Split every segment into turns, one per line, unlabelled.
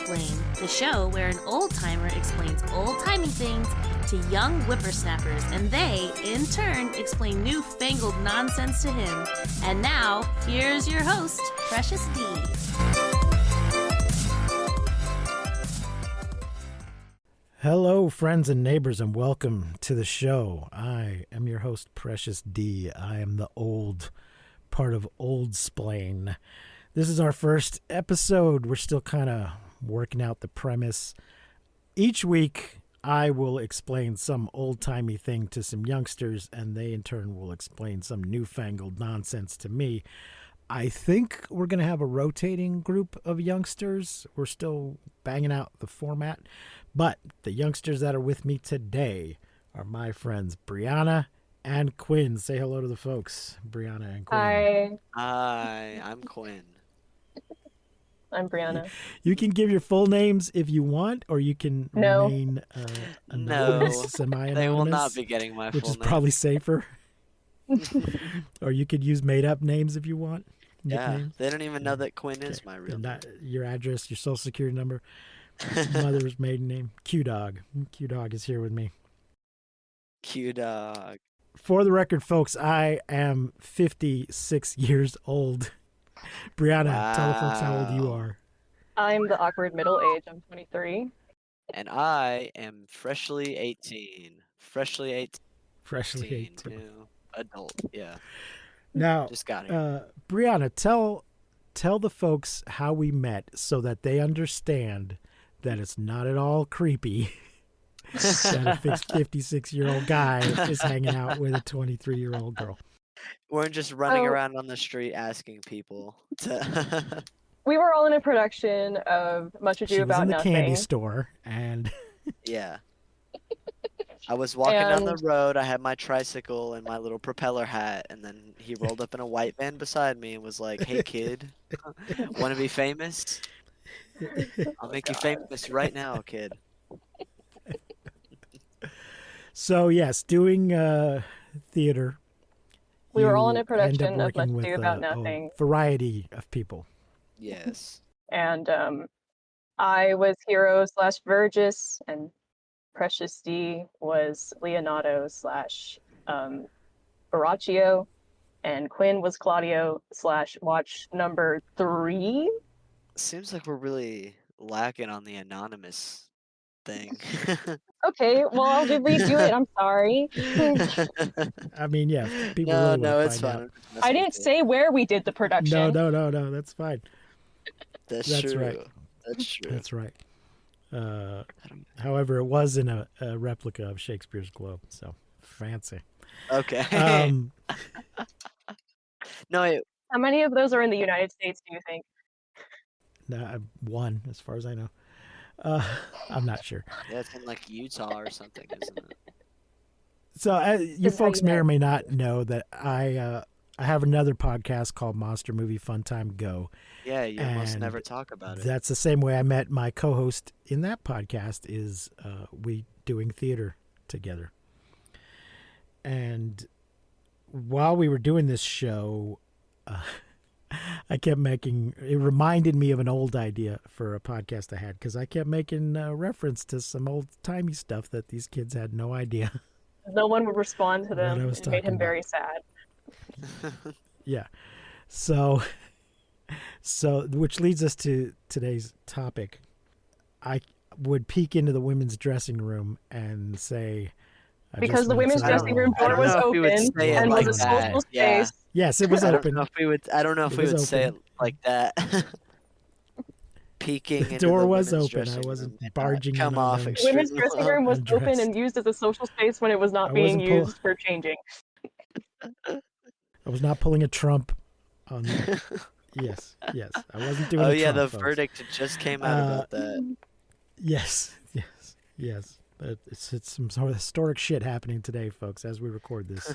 Youngsplain, the show where an old-timer explains old-timey things to young whippersnappers, and they, in turn, explain newfangled nonsense to him. And now, here's your host, Precious D.
Hello, friends and neighbors, and welcome to the show. I am your host, Precious D. I am the old part of Oldsplain. This is our first episode. We're still kind of working out the premise. Each week, I will explain some old-timey thing to some youngsters, and they in turn will explain some newfangled nonsense to me. I think we're going to have a rotating group of youngsters. We're still banging out the format. But the youngsters that are with me today are my friends Brianna and Quinn. Say hello to the folks, Brianna and Quinn.
Hi.
Hi, I'm Quinn.
I'm Brianna.
You can give your full names if you want, or you can remain anonymous, semi-anonymous.
They will not be getting my full
which is
name.
probably safer. Or you could use made-up names if you want.
Yeah,
Nicknames.
they don't even know that Quinn is my real name.
Your address, your social security number, mother's maiden name. Q-Dog. Q-Dog is here with me.
Q-Dog.
For the record, folks, I am 56 years old. Brianna, tell the folks how old you are.
I'm the awkward middle age. I'm 23.
And I am freshly 18. Freshly 18.
Freshly 18.
New adult, yeah.
Now,
Just got here.
Brianna, tell the folks how we met so that they understand that it's not at all creepy that a 56-year-old guy is hanging out with a 23-year-old girl.
We're just running around on the street asking people to...
We were all in a production of Much Ado
She was
About
in the
Nothing.
candy store, and
Yeah. I was walking down the road, I had my tricycle and my little propeller hat, and then he rolled up in a white van beside me and was like, "Hey kid, want to be famous? I'll make you famous right now, kid."
so yes, doing theater.
We were all in
you
a production
end up
of Much
working
Ado
with
About
a
Nothing.
variety of people.
Yes.
And I was Hero / Vergis, and Precious D was Leonardo / Baraccio, and Quinn was Claudio / watch number 3.
Seems like we're really lacking on the anonymous thing.
Okay, well, I'll just redo it. I'm sorry.
I mean, yeah, people
no,
really want to
it's
find
fine.
out.
I didn't say where we did the production.
No, that's fine.
That's true.
right.
That's true.
That's right. However, it was in a replica of Shakespeare's Globe, so fancy.
Okay. No,
How many of those are in the United States, do you think?
One, as far as I know. I'm not sure.
yeah, it's in like Utah or something, isn't it?
So you
Is how
folks
you
may
know.
or may not know that I have another podcast called Monster Movie Fun Time Go.
Yeah, you almost
And
never talk about it.
That's the same way I met my co-host in that podcast is we doing theater together. And while we were doing this show, I kept it reminded me of an old idea for a podcast I had because I kept making reference to some old-timey stuff that these kids had no idea.
No one would respond to
What
them.
I was
It made him
talking
very sad.
Yeah. So which leads us to today's topic. I would peek into the women's dressing room and say,
Because the women's dressing room door was open and was a social space.
Yes, it was
I
open.
I don't know if we would say it like that. Peeking
The
into
door
the
was
women's
open. I
dressing
wasn't
room and
barging in
come
on
off
them.
The women's
extremely
dressing room was
undressed.
open and used as a social space when it was not
I
being
wasn't
used for changing.
I was not pulling a Trump on Yes. I wasn't doing
Oh
a
yeah,
Trump,
the
folks.
verdict just came out about that.
Yes. It's some sort of historic shit happening today, folks, as we record this.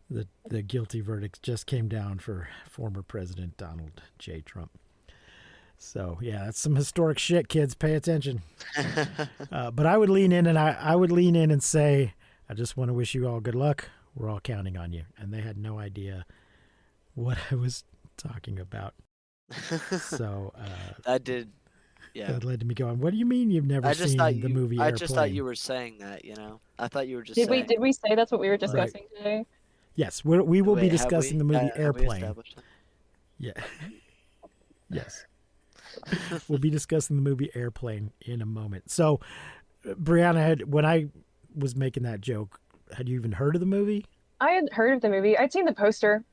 The guilty verdict just came down for former President Donald J. Trump. So, yeah, that's some historic shit, kids. Pay attention. But I would lean in and say, I just want to wish you all good luck. We're all counting on you. And they had no idea what I was talking about. So
That did Yeah.
That led to me going, what do you mean you've never seen the movie
I
Airplane?
just thought you were saying that, you know. I thought you were just
Did we
saying.
did we say that's what we were
Right.
discussing today?
Yes, we will be
Wait, have
discussing
we?
the movie
Have we
Airplane.
established that?
Yeah. Yes. We'll be discussing the movie Airplane in a moment. So, Brianna, when I was making that joke, had you even heard of the movie?
I had heard of the movie. I'd seen the poster.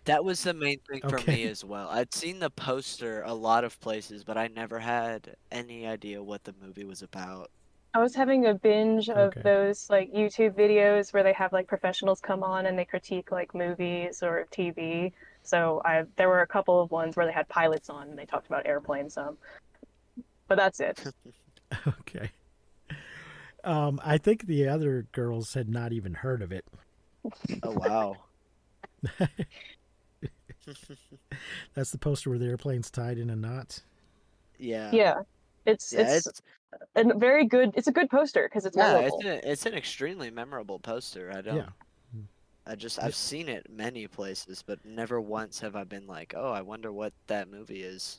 That was the main thing for
Okay.
me as well. I'd seen the poster a lot of places, but I never had any idea what the movie was about.
I was having a binge of
Okay.
those like YouTube videos where they have like professionals come on and they critique like movies or TV. So there were a couple of ones where they had pilots on and they talked about airplanes some. But that's it.
Okay. I think the other girls had not even heard of it.
Oh wow.
That's the poster where the airplane's tied in a knot.
Yeah.
Yeah. It's
Yeah,
it's a very good it's a good poster because it's memorable.
it's an extremely memorable poster.
Yeah.
I've seen it many places, but never once have I been like, oh, I wonder what that movie is.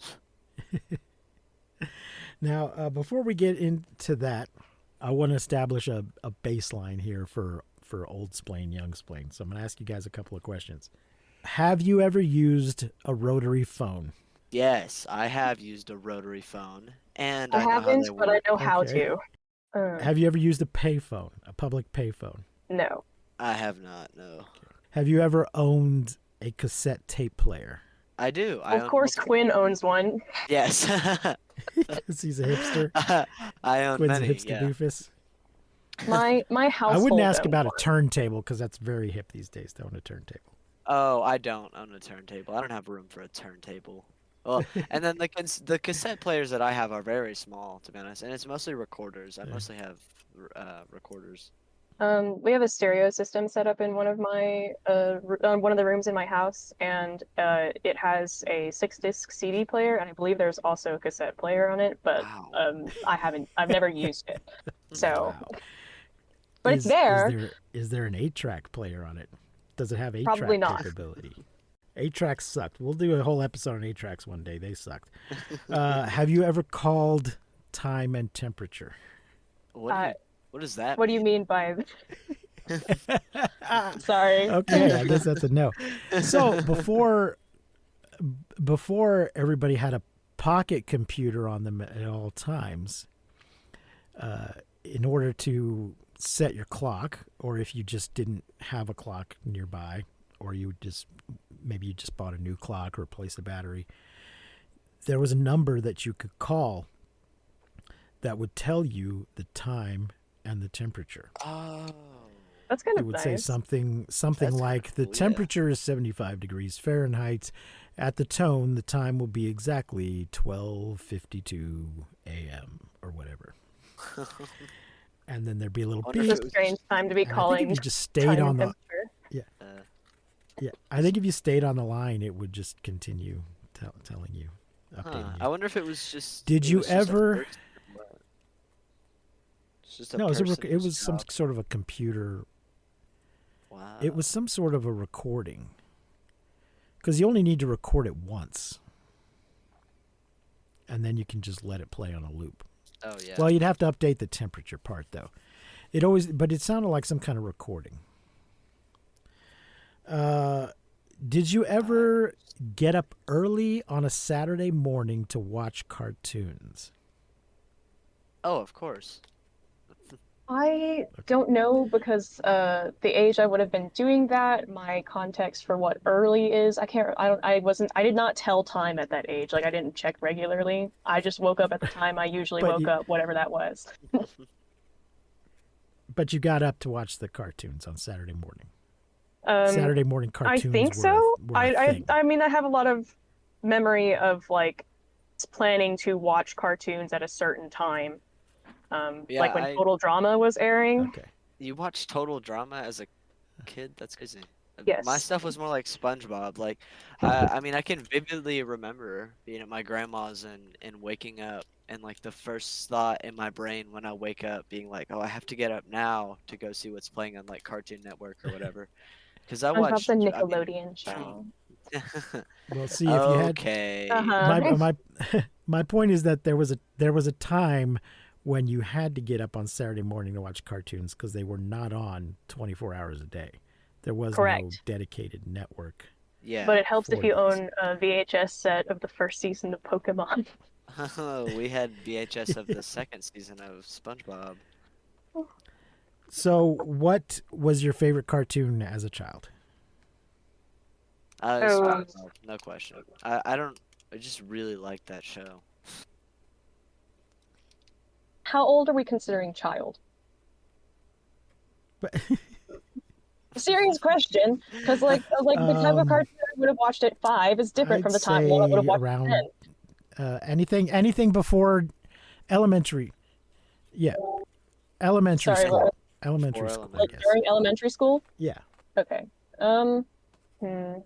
Now, before we get into that, I want to establish a baseline here for Oldsplain, Youngsplain. So I'm going to ask you guys a couple of questions. Have you ever used a rotary phone?
Yes, I have used a rotary phone, and
I
I know how
haven't,
they
but I
work.
know how
Okay.
to.
Have you ever used a payphone, a public payphone?
No.
I have not, no.
Have you ever owned a cassette tape player?
I do.
Of course, Quinn owns one.
Yes.
He's a hipster.
I own
Quinn's
many,
a hipster
yeah.
doofus.
My household.
I wouldn't ask
owns
about a
one.
turntable because that's very hip these days to own a turntable.
Oh, I don't own a turntable. I don't have room for a turntable. Well, and then the cassette players that I have are very small, to be honest, and it's mostly recorders. I
Yeah.
mostly have recorders.
We have a stereo system set up in one of my one of the rooms in my house, and it has a 6-disc CD player, and I believe there's also a cassette player on it, but
Wow.
I've never used it. So,
Wow.
but it's there.
Is there an 8-track player on it? Does it have 8-track
Probably not.
capability? 8-tracks sucked. We'll do a whole episode on 8-tracks one day. They sucked. Have you ever called time and temperature?
What is that?
What do you mean by? Sorry.
Okay, I guess that's a no. So before everybody had a pocket computer on them at all times, in order to set your clock, or if you just didn't have a clock nearby, or maybe you just bought a new clock or replaced the battery, there was a number that you could call that would tell you the time and the temperature.
Oh.
That's kind
It
of
would
nice.
say something
That's
like the
cool, yeah.
temperature is 75 degrees Fahrenheit. At the tone, the time will be exactly 12:52 a.m. or whatever. And then there'd be a little
Wonder if
beep.
It's a strange time to be
And I
calling.
think if you just stayed
time
on the
temperature.
yeah, I think if you stayed on the line, it would just continue telling you, updating
Huh.
you.
I wonder if it was just.
Did
it
you
was just a
ever-
person or what? It's just a
No, it
person
was
whose
some
job-
sort of a computer.
Wow.
It was some sort of a recording. Because you only need to record it once. And then you can just let it play on a loop.
Oh yeah.
Well, you'd have to update the temperature part, though. But it sounded like some kind of recording. Did you ever get up early on a Saturday morning to watch cartoons?
Oh, of course.
I don't know because the age I would have been doing that, my context for what early is, I did not tell time at that age. Like I didn't check regularly. I just woke up at the time I usually
But
woke
you-
up, whatever that was.
But you got up to watch the cartoons on Saturday morning.
Um,
Saturday morning
I
cartoons
think
were
so.
were a thing.
I mean, I have a lot of memory of like planning to watch cartoons at a certain time.
Yeah,
Like when Total Drama was airing.
Okay.
You watched Total Drama as a kid? That's crazy.
Yes.
My stuff was more like SpongeBob. Like, I mean, I can vividly remember being at my grandma's and waking up, and like the first thought in my brain when I wake up being like, oh, I have to get up now to go see what's playing on like Cartoon Network or whatever. Because I
SpongeBob's
watched.
a
I mean,
Nickelodeon show.
Well, see, if you had
Okay.
my my point is that there was a time when you had to get up on Saturday morning to watch cartoons because they were not on 24 hours a day. There was no
Correct.
dedicated network.
Yeah.
But it helps if
for
you
these.
own a VHS set of the first season of Pokemon.
We had VHS of the second season of SpongeBob.
So, what was your favorite cartoon as a child?
Oh,
SpongeBob, no question. I just really like that show.
how old are we considering child?
But
Serious question, because like the type of cartoon I would have watched at 5 is different
I'd
from the time one I would have
say
watched at
around anything before elementary. Yeah,
10.
elementary
Sorry,
school.
what?
Elementary
Before
school, I
Like
guess.
during elementary school?
Yeah.
Okay. Um, I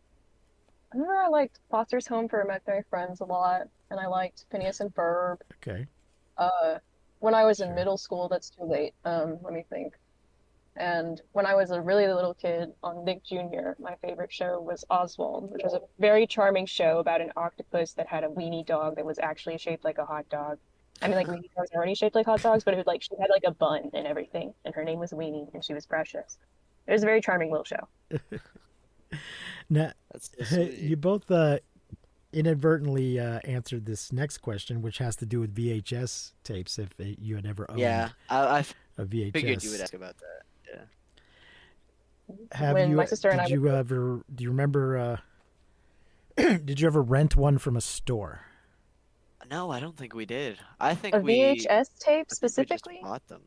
remember I liked Foster's Home for Imaginary Friends a lot, and I liked Phineas and Ferb.
Okay.
Uh, when I was in
Sure.
middle school, that's too late. Let me think. And when I was a really little kid on Nick Jr., my favorite show was Oswald, which was a very charming show about an octopus that had a weenie dog that was actually shaped like a hot dog. I mean, like weenie dogs are already shaped like hot dogs, but it was like she had like a bun and everything, and her name was Weenie, and she was precious. It was a very charming little show.
Now,
That's so
you
sweet.
both inadvertently answered this next question, which has to do with VHS tapes. If you had ever
Yeah,
owned
I
a
figured you would
VHS,
ask about that. Yeah.
have
When
you?
my sister and I
Did
would
you ever? Do you remember? Did you ever rent one from a store?
No, I don't think we did. I
a
think
VHS tape
I think we just
specifically,
bought them.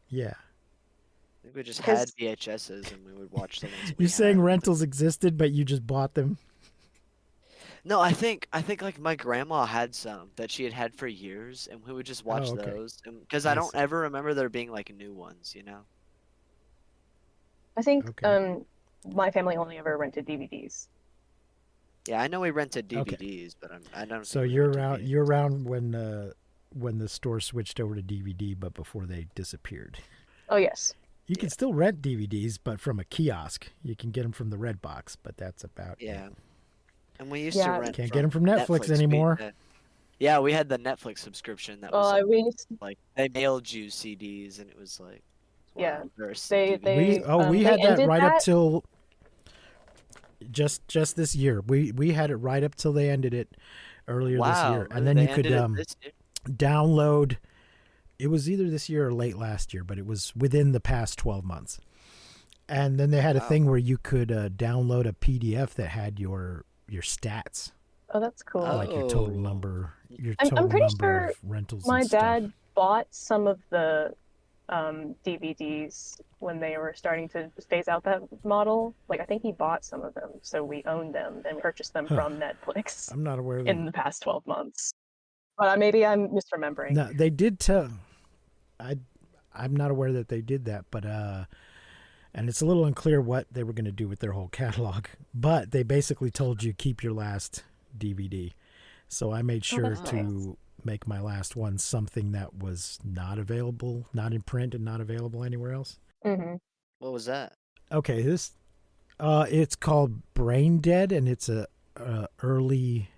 Yeah.
I think we just had
because
VHSs and we would watch the ones
You're
we had.
saying rentals existed, but you just bought them?
No, I think like my grandma had some that she had had for years, and we would just
Oh,
watch
okay.
those. Because I
I
don't
see.
ever remember there being like new ones, you know?
I think
Okay.
my family only ever rented DVDs.
Yeah, I know we rented
Okay.
DVDs, but I don't
So
think we
you're
rented
around. You're
VHS.
around when the store switched over to DVD, but before they disappeared.
Oh yes.
You
Yeah,
can still rent DVDs, but from a kiosk. You can get them from the Red Box, but that's about it.
yeah. And we used to
Yeah.
rent
Can't get them
from
from Netflix
Netflix.
anymore.
Yeah, we had the Netflix subscription that
Well,
was
we used
like they mailed you CDs, and it was like,
yeah.
wow, there's
They
DVDs.
We
they
had that
ended
right up
that.
till just this year. We had it right up till they ended it earlier this
Wow,
year, and
really?
then
They
you could
ended it this year?
download. It was either this year or late last year, but it was within the past 12 months. And then they had a
Wow.
thing where you could download a PDF that had your stats,
Oh, that's cool.
like your total
Oh,
I'm pretty
number
sure
of rentals and
my
stuff.
dad bought some of the DVDs when they were starting to phase out that model. Like I think he bought some of them, so we owned them and purchased them
Huh.
from Netflix
I'm not aware of them.
in the past 12 months. But maybe I'm misremembering.
No, they did tell. I I'm not aware that they did that, but and it's a little unclear what they were going to do with their whole catalog. But they basically told you keep your last DVD. So I made
Oh,
sure
that's nice.
to make my last one something that was not available, not in print, and not available anywhere else.
Mm-hmm.
what was that?
Okay, this it's called Brain Dead, and it's a early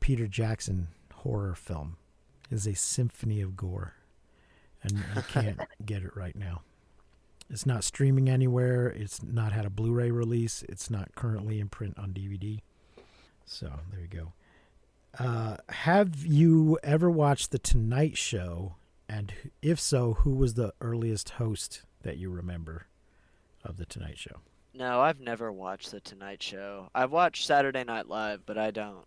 Peter Jackson horror film. It's a symphony of gore, and you can't get it right now. It's not streaming anywhere. It's not had a Blu-ray release. It's not currently in print on DVD. So there you go. Have you ever watched The Tonight Show? And if so, who was the earliest host that you remember of The Tonight Show?
No, I've never watched The Tonight Show. I've watched Saturday Night Live, but I don't.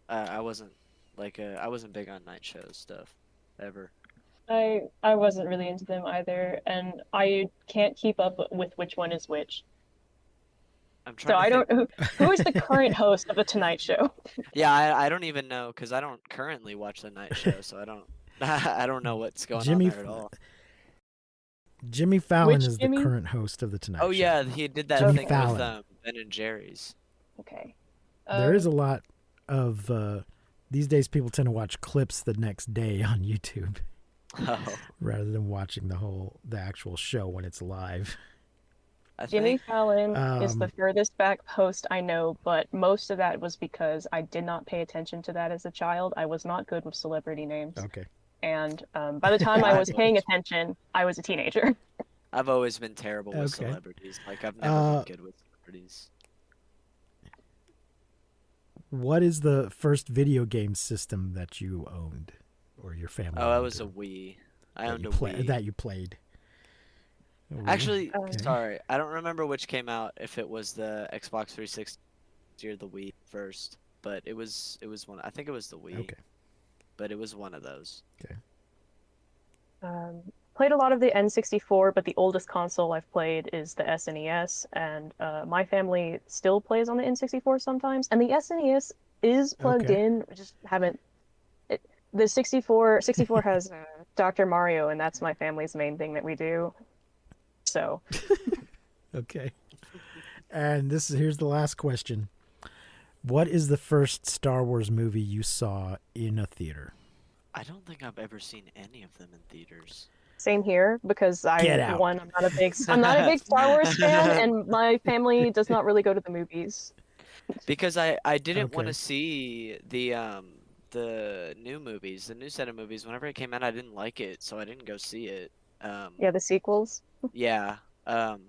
I wasn't I wasn't big on night show stuff ever.
I wasn't really into them either, and I can't keep up with which one is which.
I'm
So
trying to
I
think.
don't. Who is the current host of the Tonight Show?
Yeah, I don't even know because I don't currently watch the night show, so I don't I don't know what's going on
Jimmy
there at all.
Jimmy Fallon
Which
is the
Jimmy?
current host of The Tonight
Oh
Show.
yeah, he did that
Jimmy
thing with
Fallon.
Ben and Jerry's.
Okay.
There is a
Um,
lot of these days people tend to watch clips the next day on YouTube
Oh,
rather than watching the actual show when it's live.
I
Jimmy
think.
Fallon is the
Um,
furthest back post I know, but most of that was because I did not pay attention to that as a child. I was not good with celebrity names.
okay.
And by the time I
I've
was paying
always
attention, I was a teenager.
I've always been terrible with
Okay.
celebrities. Like I've never been
Uh,
good with celebrities.
what is the first video game system that you owned, or your family
Oh, that
owned,
was a
or
Wii. I
that
owned
you
a
play
Wii.
that you played? A Wii.
Actually,
Okay.
sorry, I don't remember which came out. If it was the Xbox 360 or the Wii first, but it was one. I think it was the Wii,
Okay.
but it was one of those.
Okay.
Um, Played a lot of the N64, but the oldest console I've played is the SNES, and my family still plays on the N64 sometimes. And the SNES is plugged
Okay.
in. I just haven't. It, the 64 has Dr. Mario, and that's my family's main thing that we do. So
Okay. And here's the last question. What is the first Star Wars movie you saw in a theater?
I don't think I've ever seen any of them in theaters.
same here because
Get out.
I'm not a big Star Wars fan, and my family does not really go to the movies.
Because I didn't want to
Okay.
see the new movies, the new set of movies. Whenever it came out, I didn't like it, so I didn't go see it.
Yeah, the sequels.
Yeah. Um,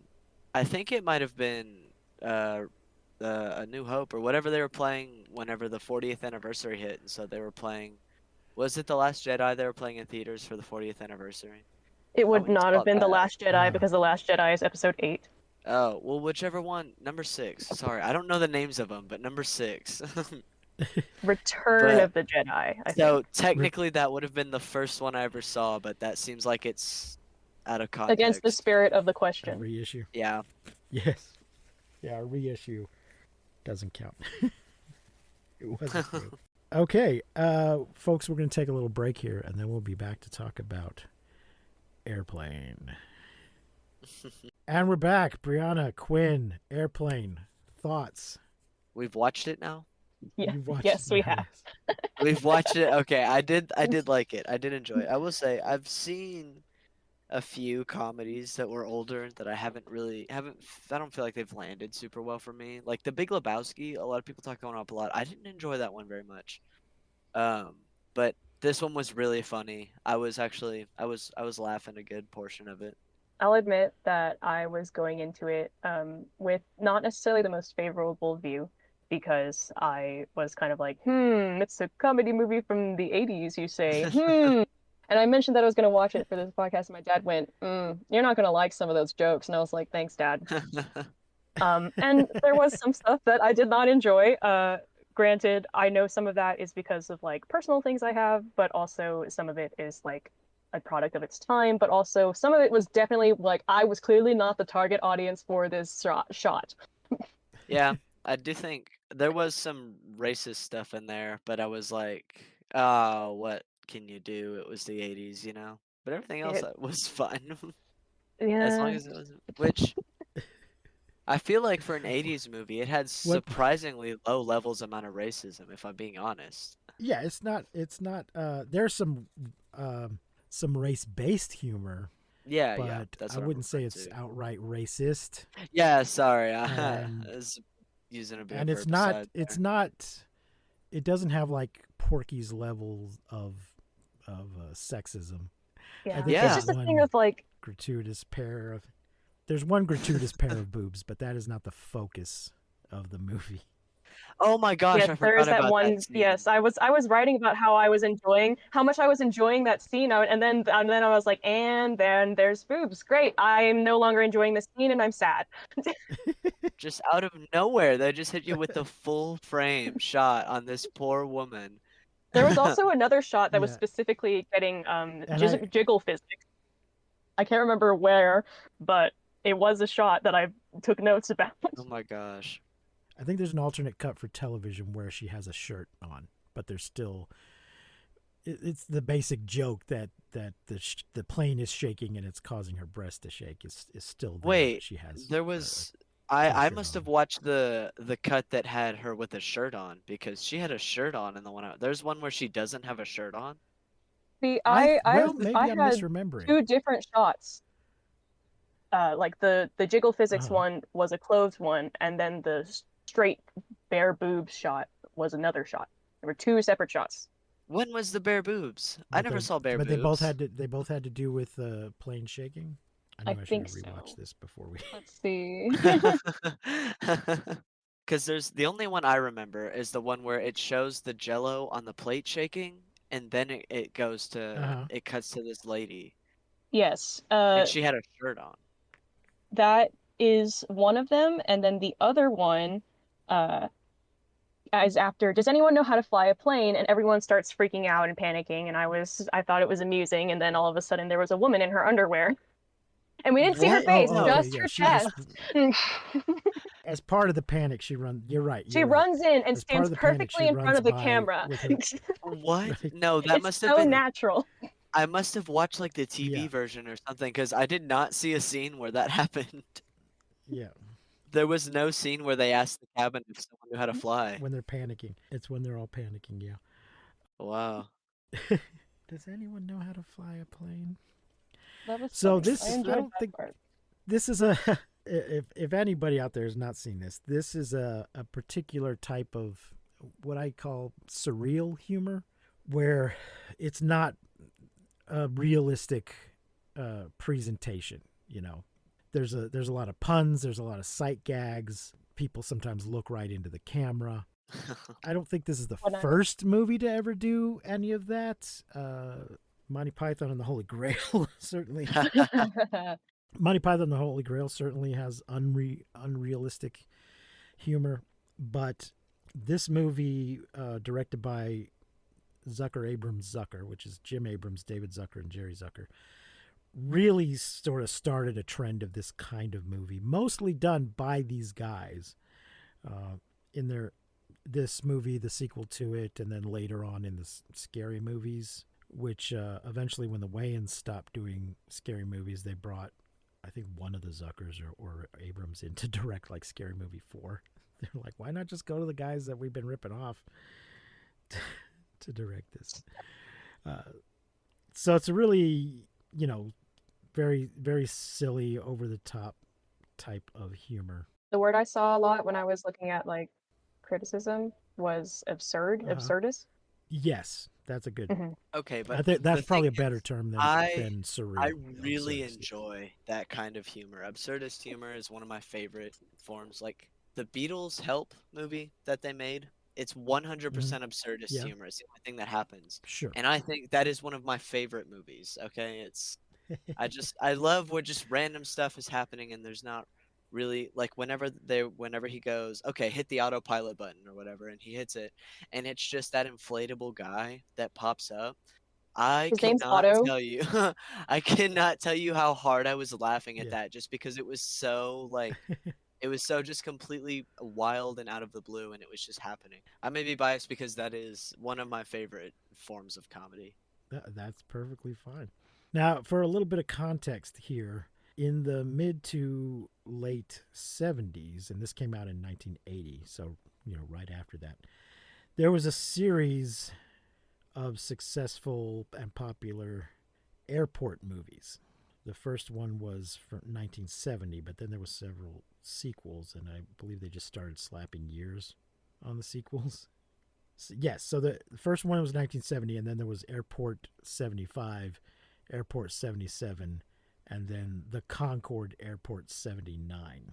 I think it might have been uh A New Hope or whatever they were playing whenever the 40th anniversary hit, and so they were playing. Was it The Last Jedi they were playing in theaters for the 40th anniversary?
It
I
would
went and
not have
saw
been The
that.
Last Jedi
Uh,
because The Last Jedi is episode 8.
Oh, well, whichever one. Number 6. Sorry, I don't know the names of them, but number 6.
Return
But
of the Jedi, I
so
think.
technically that would have been the first one I ever saw, but that seems like it's out of
Against the
context.
spirit of the
a
question.
reissue.
Yeah.
Yes. Yeah, a reissue doesn't count. It wasn't new. Okay, folks, we're going to take a little break here, and then we'll be back to talk about Airplane. And we're back. Brianna, Quinn, Airplane, thoughts?
We've watched it now.
Yeah.
You've watched
Yes,
it
we
now,
have.
yes.
We've watched it. Okay, I did like it. I did enjoy it. I will say I've seen a few comedies that were older that I I don't feel like they've landed super well for me. Like The Big Lebowski, a lot of people talk on up a lot. I didn't enjoy that one very much. Um, but this one was really funny. I was laughing a good portion of it.
I'll admit that I was going into it with not necessarily the most favorable view because I was kind of like, it's a comedy movie from the 80s, you say. And I mentioned that I was going to watch it for this podcast, and my dad went, you're not going to like some of those jokes. And I was like, thanks, Dad. And there was some stuff that I did not enjoy. Granted, I know some of that is because of like personal things I have, but also some of it is like a product of its time. But also some of it was definitely like I was clearly not the target audience for this shot.
Yeah, I do think there was some racist stuff in there, but I was like, oh, what can you do? It was the 80s, you know? But everything else
It,
was fine. As long
yeah,
as it wasn't. Which I feel like for an 80s movie, it had
What?
surprisingly low levels amount of racism, if I'm being honest.
Yeah, it's not. It's not. There's some race-based humor,
Yeah, yeah,
but
that's
I
what I'm
wouldn't say
referring
it's
to.
outright racist.
Yeah, sorry, I
And
was using a bit
and
of
it's not.
herbicide
It's
there.
not. It doesn't have like Porky's levels of sexism. I
yeah.
think
It's
Yeah,
just a thing of like,
gratuitous pair of. There's one gratuitous pair of boobs, but that is not the focus of the movie.
oh my gosh,
yes,
I
there is
forgot
that
about that
one.
scene.
Yes, I was writing about how much I was enjoying that scene, and then I was like, and then there's boobs. Great, I'm no longer enjoying the scene, and I'm sad.
Just out of nowhere, they just hit you with the full frame shot on this poor woman.
There was also another shot that was
Yeah,
specifically getting
and I
jiggle physics. I can't remember where, but it was a shot that I took notes about.
Oh my gosh.
I think there's an alternate cut for television where she has a shirt on, but there's still it's the basic joke that the plane is shaking and it's causing her breast to shake is still there, but
Wait,
she has
there
a
was I
t-shirt
must have
on.
watched the cut that had her with a shirt on because she had a shirt on in the one out. There's one where she doesn't have a shirt on.
See,
Well, maybe
I
I'm
had
misremembering.
two different shots. Like the jiggle physics
Uh-huh.
one was a clothed one, and then the straight bare boobs shot was another shot. There were two separate shots.
When was the bare boobs? I
But
never
they
saw bare
but
boobs.
they both had to do with plane shaking. I
I
knew I should
think
have rewatched
so.
this before we.
Let's see.
Because there's the only one I remember is the one where it shows the jello on the plate shaking, and then it goes to
Uh-huh.
it cuts to this lady,
Yes,
and she had a shirt on.
that is one of them, and then the other one, uh, is after. Does anyone know how to fly a plane? And everyone starts freaking out and panicking, and I thought it was amusing, and then all of a sudden there was a woman in her underwear, and we didn't see her
What?
face,
Okay,
No.
just
yeah.
her
She just
chest.
as part of the panic, she run. You're right.
She
You're right.
runs in and
As part
stands
of the panic, she
perfectly in front
runs
of the
by
camera.
with her
What?
right.
No, that
It's
must have
so
been.
natural.
I must have watched like the TV
Yeah,
version or something because I did not see a scene where that happened.
yeah.
There was no scene where they asked the cabin if someone knew how to fly.
When they're panicking, it's when they're all panicking. Yeah.
Wow.
Does anyone know how to fly a plane?
That was
So
funny. I
this, I
enjoyed
don't
that
think
part.
this is a. If anybody out there has not seen this, this is a particular type of what I call surreal humor, where it's not a realistic presentation. You know, there's a lot of puns, there's a lot of sight gags. People sometimes look right into the camera. I don't think this is the
When I
first movie to ever do any of that. Monty Python and the Holy Grail certainly. Monty Python and the Holy Grail certainly has unrealistic humor, but this movie, directed by Zucker Abrams Zucker, which is Jim Abrams, David Zucker, and Jerry Zucker, really sort of started a trend of this kind of movie, mostly done by these guys in their this movie, the sequel to it, and then later on in the scary movies. Which eventually, when the Wayans stopped doing scary movies, they brought, I think, one of the Zuckers or Abrams in to direct like Scary Movie 4. They're like, why not just go to the guys that we've been ripping off to direct this? So it's a really, very, very silly, over the top type of humor.
the word I saw a lot when I was looking at like criticism was absurd,
Uh-huh.
absurdist.
Yes, that's a good.
Hmm.
Okay,
I
but
think
the
that's
thing
probably a better
is,
term
I
than
I
surreal.
really
Absurdist.
enjoy that kind of humor. Absurdist humor is one of my favorite forms. Like the Beatles Help movie that they made, it's
Mm-hmm.
100% absurdist
Yeah,
humor. It's the only thing that happens.
sure.
And I think that is one of my favorite movies. Okay, I love where just random stuff is happening and there's not really like whenever he goes, okay, hit the autopilot button or whatever, and he hits it, and it's just that inflatable guy that pops up. I
His name's
cannot
Otto.
tell you I cannot tell you how hard I was laughing at
Yeah.
that just because it was so like it was so just completely wild and out of the blue and it was just happening. I may be biased because that is one of my favorite forms of comedy.
That's perfectly fine. Now, for a little bit of context here, in the mid to late 70s, and this came out in 1980, so, right after that, there was a series of successful and popular airport movies. The first one was from 1970, but then there was several sequels, and I believe they just started slapping years on the sequels. Yes, so the first one was 1970, and then there was Airport 75, Airport 77, and then the Concorde Airport 79.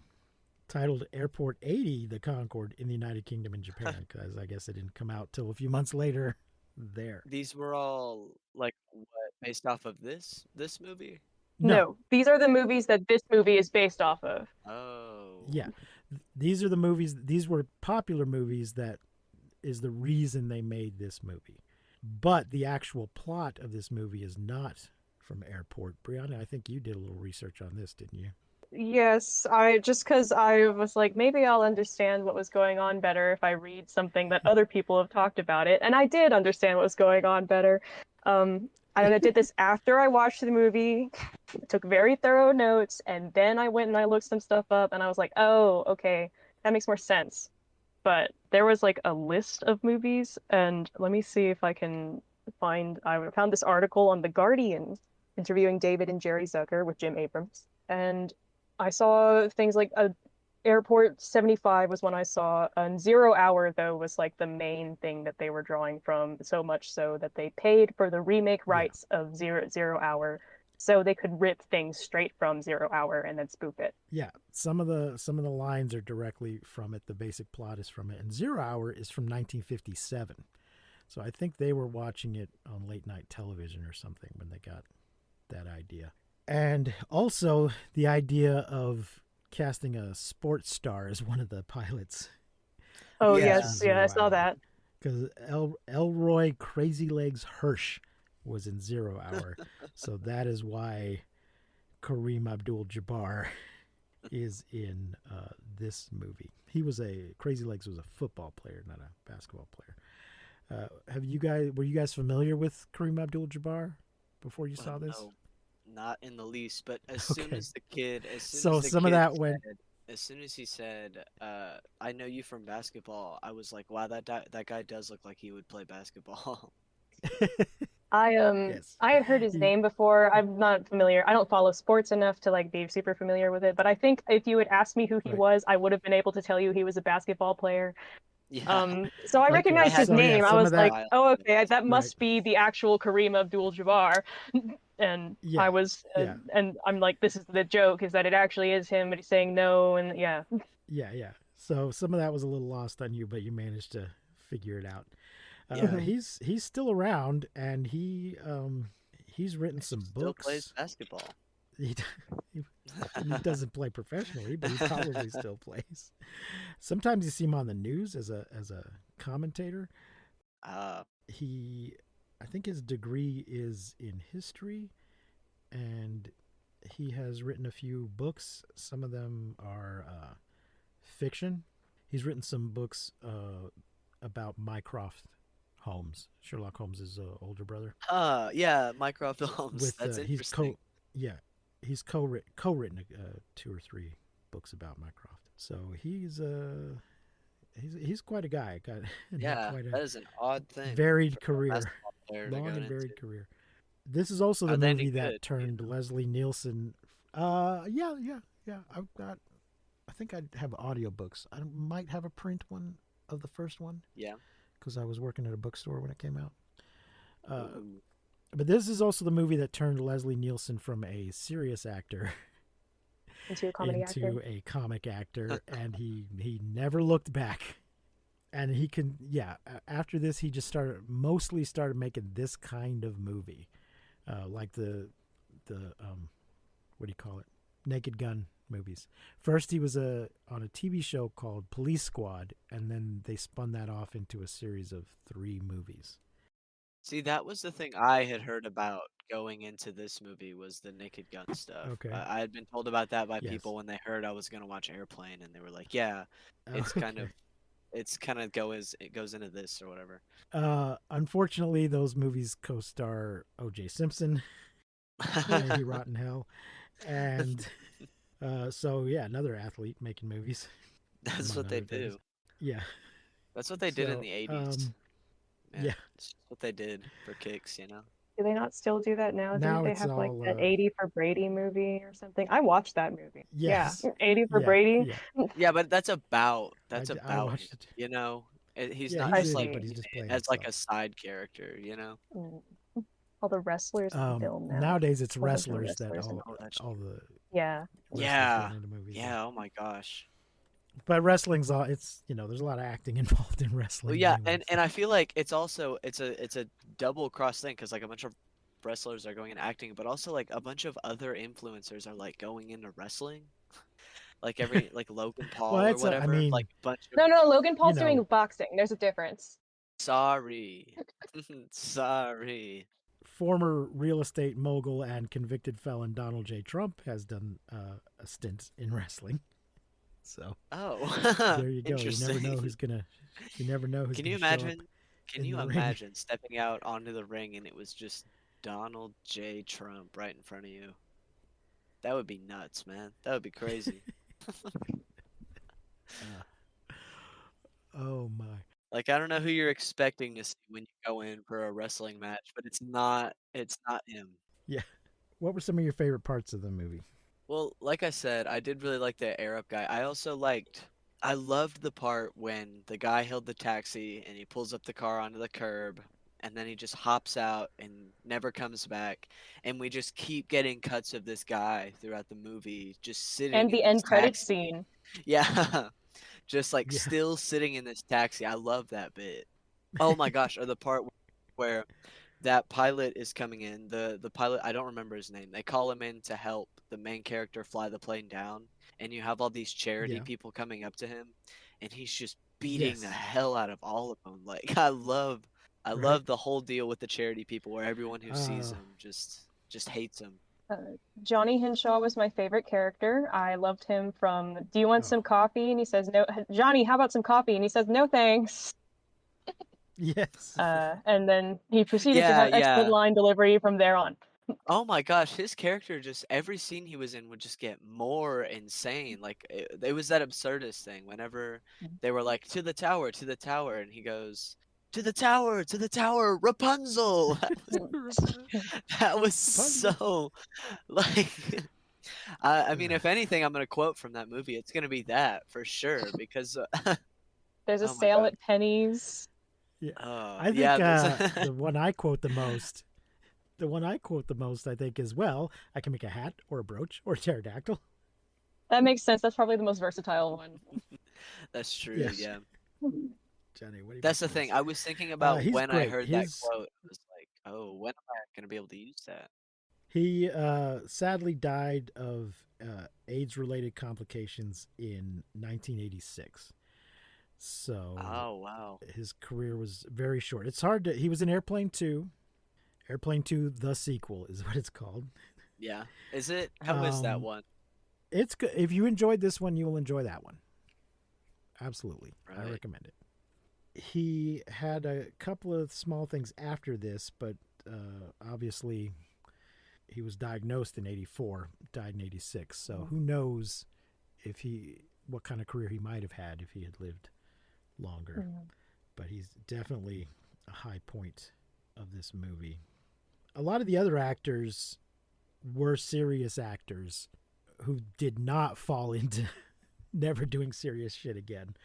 Titled Airport 80, the Concorde, in the United Kingdom and Japan, because I guess it didn't come out till a few months later there.
These were all like what based off of this movie?
No,
No, these are the movies that this movie is based off of.
Oh.
yeah. These are the movies, these were popular movies that is the reason they made this movie. But the actual plot of this movie is not from Airport. Brianna, I think you did a little research on this, didn't you?
Yes, I just because I was like, maybe I'll understand what was going on better if I read something that other people have talked about it. And I did understand what was going on better. I did this after I watched the movie, took very thorough notes, and then I went and I looked some stuff up and I was like, oh, okay, that makes more sense. But there was like a list of movies, and let me see if I can I found this article on The Guardian interviewing David and Jerry Zucker with Jim Abrams. And I saw things like Airport 75 was one I saw, and Zero Hour though was like the main thing that they were drawing from, so much so that they paid for the remake
Yeah.
rights of Zero Hour so they could rip things straight from Zero Hour and then spoof it.
Yeah, some of the lines are directly from it. The basic plot is from it, and Zero Hour is from 1957. So I think they were watching it on late night television or something when they got that idea. And also the idea of casting a sports star as one of the pilots
Oh
Yeah.
in
yes, yeah, I
Zero
saw
Hour,
that.
because Elroy Crazy Legs Hirsch was in Zero Hour, so that is why Kareem Abdul-Jabbar is in this movie. Crazy Legs was a football player, not a basketball player. Were you guys familiar with Kareem Abdul-Jabbar before you saw this?
No, not in the least. But
Okay,
as soon
so
as the
some of
kid
that went.
said, as soon as he said, "I know you from basketball," I was like, "Wow, that guy does look like he would play basketball."
Yes,
I had heard his
he
name before. I'm not familiar. I don't follow sports enough to like be super familiar with it, but I think if you had asked me who he
right.
was, I would have been able to tell you he was a basketball player.
Yeah,
So I
Okay,
I
recognized his
had
so
to
yeah,
name.
look
I
up
some of
was
a
like,
that.
while
oh,
ago.
okay, that
Right.
must be the actual Kareem Abdul-Jabbar. And I
Yeah,
was,
yeah,
and I'm like, this is the joke, is that it actually is him, but he's saying no, and yeah.
yeah. So some of that was a little lost on you, but you managed to figure it out.
Yeah,
Mhm.
He's still around, and he's written
he
some
still plays
books.
basketball.
He, he he doesn't play professionally, but he probably still plays. Sometimes you see him on the news as a commentator.
Uh,
He, I think his degree is in history, and he has written a few books. Some of them are fiction. He's written some books about Mycroft Holmes, Sherlock Holmes's older brother.
yeah, Mycroft Holmes.
With
That's
he's
interesting.
yeah, he's co-written two or three books about Mycroft. So he's quite a guy. Got and had
Yeah,
quite a
that is an odd thing
varied
for a
career,
basketball player to go
long and
into.
varied career. This is also the
Are they any
movie that
good? Do you
turned
know?
Leslie Nielsen. Yeah. I've got. I think I have audiobooks. I might have a print one of the first one
Yeah.
because I was working at a bookstore when it came out. Uh,
Ooh.
but this is also the movie that turned Leslie Nielsen from a serious actor
Into a comedy actor.
into a comic actor, and he never looked back. And he can, yeah. After this, he just mostly started making this kind of movie, like the what do you call it, Naked Gun movies. First, he was on a TV show called Police Squad, and then they spun that off into a series of 3 movies.
See, that was the thing I had heard about going into this movie was the Naked Gun stuff.
Okay.
I had been told about that by
Yes.
people when they heard I was gonna watch Airplane, and they were like, "Yeah, it's kind of
Okay.
it goes into this or whatever."
Unfortunately, those movies co-star O.J. Simpson. May he rot in hell. And so yeah, another athlete making movies,
That's
among
what they
other things.
do.
Yeah.
That's what they did in
So
the 80s. Man,
yeah.
it's just what they did for kicks, you know?
Do they not still do that now? Didn't
Now
they
it's
have like
all
that 80 for Brady movie or something? I watched that movie. Yeah,
yes.
80 for
Yeah.
Brady.
Yeah.
Yeah, but
I
that's
I
about him,
watched it.
you know? He's
Yeah,
not
I
he's
just
in it,
like
but
see.
he's
in
just
it
playing
as like
himself.
a side character, you know?
Mm. All the wrestlers on film now.
Nowadays it's
A bunch of
wrestlers that
wrestlers and
all
all that shit.
all the
Yeah.
wrestlers
Yeah.
going into movies. Yeah.
Yeah, oh my gosh.
But wrestling's all it's there's a lot of acting involved in
Well,
wrestling
yeah,
anyway. So.
and I feel like it's also it's a double cross thing because like a bunch of wrestlers are going into acting, but also like a bunch of other influencers are like going into wrestling. Like every like Logan
Well,
Paul or
that's I
whatever, like
mean,
a bunch of
No, no, Logan
you
Paul's doing
know,
boxing. There's a difference.
sorry. Sorry.
former real estate mogul and convicted felon Donald J. Trump has done a stint in wrestling. So
Oh,
there you go.
interesting.
You never know who's
Can you
gonna show up
imagine? Can
in
you
the ring.
imagine stepping out onto the ring and it was just Donald J. Trump right in front of you? That would be nuts, man. That would be crazy.
Oh my.
Like I don't know who you're expecting to see when you go in for a wrestling match, but it's not him.
Yeah. What were some of your favorite parts of the movie?
Well, like I said, I did really like the Arab guy. I loved the part when the guy hailed the taxi and he pulls up the car onto the curb and then he just hops out and never comes back. And we just keep getting cuts of this guy throughout the movie, just sitting
And
in
the
this
end credits
taxi.
scene.
Yeah, just like
Yeah.
still sitting in this taxi. I love that bit. Oh my gosh, or the part where that pilot is coming in. The pilot, I don't remember his name. They call him in to help the main character fly the plane down, and you have all these charity
Yeah.
people coming up to him, and he's just beating the
Yes.
hell out of all of them. Like I
Right.
love the whole deal with the charity people where everyone who sees
Uh,
him just hates him.
Uh, Johnny Hinshaw was my favorite character. I loved him from Do you want
oh.
some coffee? And he says, No. Johnny, how about some coffee? And he says, No, thanks.
Yes.
And then he proceeded to
Yeah,
have excellent
yeah.
line delivery from there on.
Oh my gosh, his character just every scene he was in would just get more insane. Like it was that absurdist thing. Whenever they were like to the tower, and he goes to the tower, Rapunzel. That was
Rapunzel.
so like. I mean, if anything, I'm gonna quote from that movie. It's gonna be that for sure because
There's a
oh my
sale
god.
at Penny's.
Yeah.
Oh
I think
yeah, this.
the one I quote the most, I think, is well, I can make a hat or a brooch or a pterodactyl.
That makes sense. That's probably the most versatile one.
That's true.
Yes.
Yeah.
Johnny, what do you
That's
make
the
of
thing.
this?
I was thinking about
He's
when I
great.
heard that quote. I was like, "Oh, when am I gonna be able to use that?"
He sadly died of AIDS-related complications in 1986. So
Oh, wow.
his career was very short. It's hard to. He was in Airplane 2. Airplane 2, the sequel, is what it's called.
Yeah. Is it? How is that
Um,
one?
it's good. If you enjoyed this one, you will enjoy that one. Absolutely, I
Right.
recommend it. He had a couple of small things after this, but obviously he was diagnosed in '84, died in '86. So who knows if what kind of career he might have had if he had lived longer. But he's definitely a high point of this movie. A lot of the other actors were serious actors who did not fall into never doing serious shit again,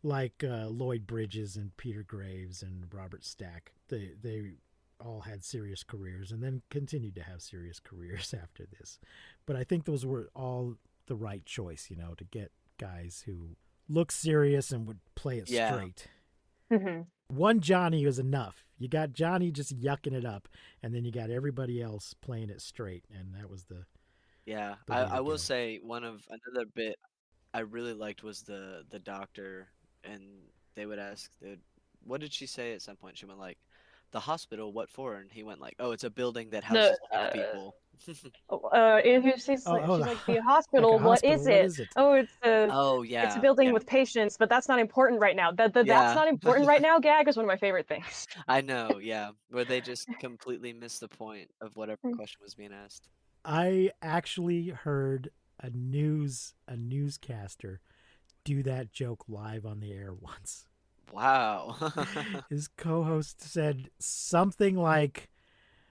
like Lloyd Bridges and Peter Graves and Robert Stack. They all had serious careers and then continued to have serious careers after this. But I think those were all the right choice, to get guys who look serious and would play it
Yeah.
straight.
Mm-hmm.
One Johnny was enough. You got Johnny just yucking it up, and then you got everybody else playing it straight, and that was the
Yeah.
way
I
to
will
go.
say another bit I really liked was the doctor, and they would ask, what did she say at some point? She went like, "The hospital, what for?" And he went like, "Oh, it's a building that
The
houses sick people."
Oh,
she's like the
like a
hospital. What
hospital.
is
What
it?
is it?
Oh,
Oh,
it's a
yeah.
building
Yeah.
with patients, but that's not important right now. That's
Yeah.
not important right now. Gag is one of my favorite things.
I know, yeah. Where they just completely missed the point of whatever question was being asked.
I actually heard a newscaster do that joke live on the air once.
Wow.
His co-host said something like,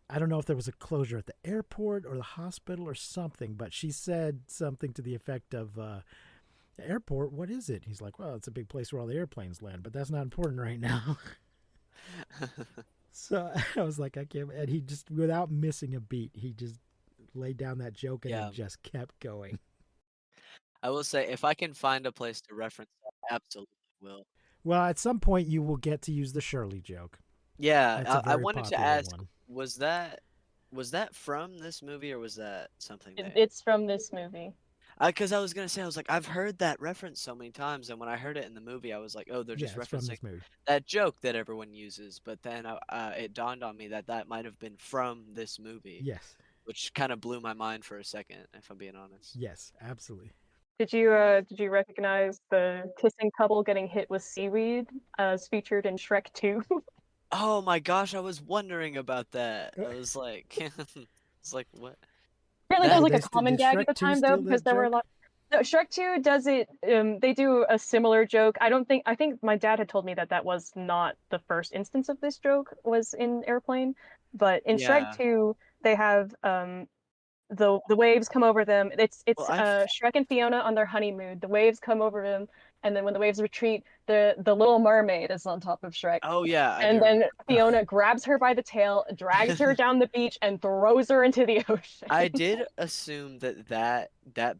I don't know if there was a closure at the airport or the hospital or something, but she said something to the effect of, the airport, what is it? He's like, well, it's a big place where all the airplanes land, but that's not important right now. So I was like, I can't. And he just, without missing a beat, he just laid down that joke and
Yeah.
it just kept going.
I will say, if I can find a place to reference that, I absolutely will.
Well, at some point, you will get to use the Shirley joke.
Yeah,
That's a
I
very
wanted to
popular
ask,
one.
was that from this movie or was that something they?
It's from this movie.
Because I was gonna say, I was like, I've heard that reference so many times, and when I heard it in the movie, I was like, oh, they're
Yeah,
just
it's from
referencing
this movie.
that joke that everyone uses. But then it dawned on me that that might have been from this movie,
Yes.
which kind of blew my mind for a second, if I'm being honest.
Yes, absolutely.
Did you recognize the kissing couple getting hit with seaweed as featured in Shrek 2?
Oh my gosh, I was wondering about that. I was like, it's like what?
Apparently that was
That
like a common
Did
gag at
Shrek
the
2
time though,
steal
because
that
there were a
joke?
lot. No, Shrek 2 does it. They do a similar joke. I think my dad had told me that that was not the first instance of this joke was in Airplane, but in Shrek
Yeah.
2 they have the waves come over them. It's
Well,
Shrek and Fiona on their honeymoon. The waves come over them, and then when the waves retreat, the little mermaid is on top of Shrek.
oh yeah, I
And
do
then
Ugh.
Fiona grabs her by the tail, drags her down the beach, and throws her into the ocean.
I did assume that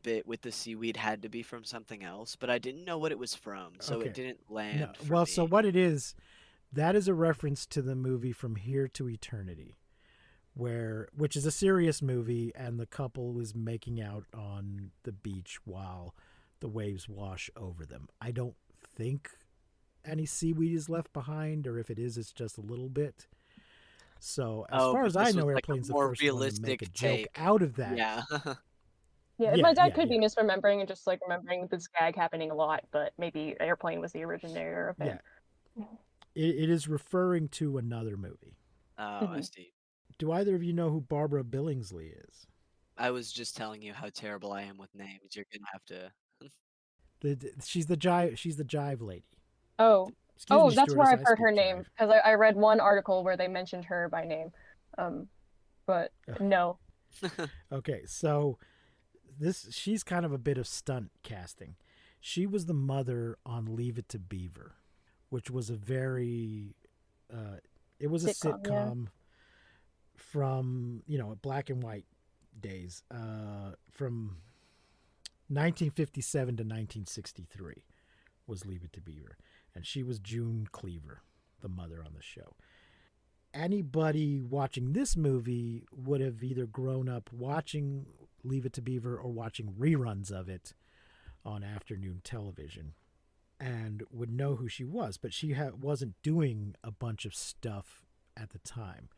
bit with the seaweed had to be from something else, but I didn't know what it was from, so
Okay.
it didn't
No,
land for
well,
me.
so what it is, that is a reference to the movie From Here to Eternity, which is a serious movie, and the couple is making out on the beach while the waves wash over them. I don't think any seaweed is left behind, or if it is, it's just a little bit. So as
Oh,
far
but
as I
this was
know,
like a
Airplane's the
more
first one to make a
realistic
joke
take.
out of that.
Yeah.
Yeah,
Yeah,
my dad
yeah,
could
yeah.
be misremembering and just like remembering this gag happening a lot, but maybe Airplane was the originator of it.
Yeah. It is referring to another movie.
Oh, I
Mhm.
see.
Do either of you know who Barbara Billingsley is?
I was just telling you how terrible I am with names. You're gonna have to.
She's the jive lady.
Oh,
Excuse me,
that's where
stewardess.
I've
I
heard her
speak
name
jive.
because I read one article where they mentioned her by name. Um, but no.
Okay, so she's kind of a bit of stunt casting. She was the mother on Leave It to Beaver, which was a very it was a
Yeah.
sitcom from black and white days from 1957 to 1963 was Leave It to Beaver, and she was June Cleaver, the mother on the show. Anybody watching this movie would have either grown up watching Leave It to Beaver or watching reruns of it on afternoon television and would know who she was, but she wasn't doing a bunch of stuff at the time.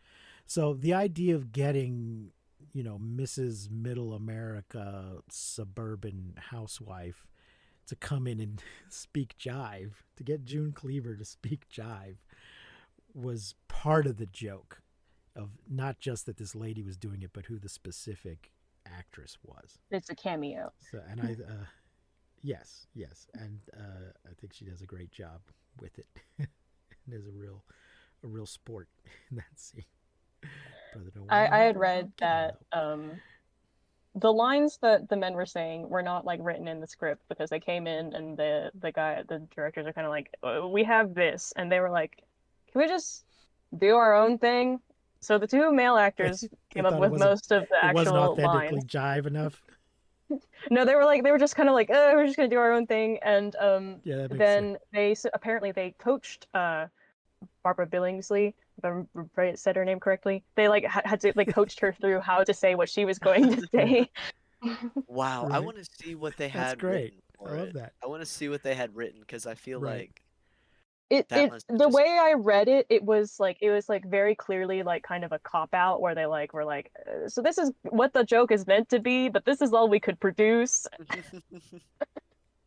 So the idea of getting, Mrs. Middle America suburban housewife to come in and speak jive, to get June Cleaver to speak jive, was part of the joke of not just that this lady was doing it, but who the specific actress was.
It's a cameo.
So, and yes, and I think she does a great job with it. And there's a real sport in that scene. Brother, don't worry
I
about
had
the
read
getting
that
low.
the lines that the men were saying were not like written in the script because they came in and the directors are kind of like, we have this, and they were like, can we just do our own thing? So the two male actors
They
came up
thought
with most of the
it wasn't
actual
authentically
lines.
jive enough.
No, they were just kind of like, we're just gonna do our own thing, and
Yeah, that makes sense.
then apparently they coached Barbara Billingsley, if I said her name correctly. They like had to like coached her through how to say what she was going to say.
Wow, I
Right.
want to see what they
That's
had
great.
written
I
for
love
it.
that.
I want to see what they had written because I feel
Right.
like that
It
must have
the
just.
way I read it, it was like very clearly like kind of a cop out where they like were like, so this is what the joke is meant to be, but this is all we could produce.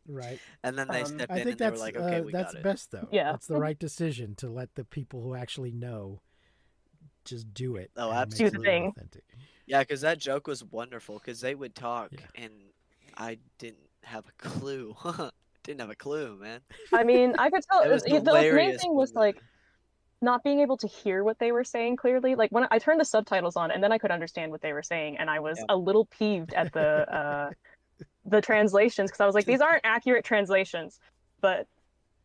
Right.
And then they stepped
I
in
think
and they were like, okay, we
that's
got it.
best though.
Yeah.
That's the right decision to let the people who actually know just do it,
Oh,
and it makes
Do the
it
absolutely.
thing.
authentic.
Yeah, because that joke was wonderful because they would talk
Yeah.
and I didn't have a clue. Didn't have a clue, man.
I mean, I could tell
It was
the main
hilarious
thing
when
was like not being able to hear what they were saying clearly. Like when I turned the subtitles on and then I could understand what they were saying, and I was
yeah.
a little peeved at the translations because I was like, these aren't accurate translations. But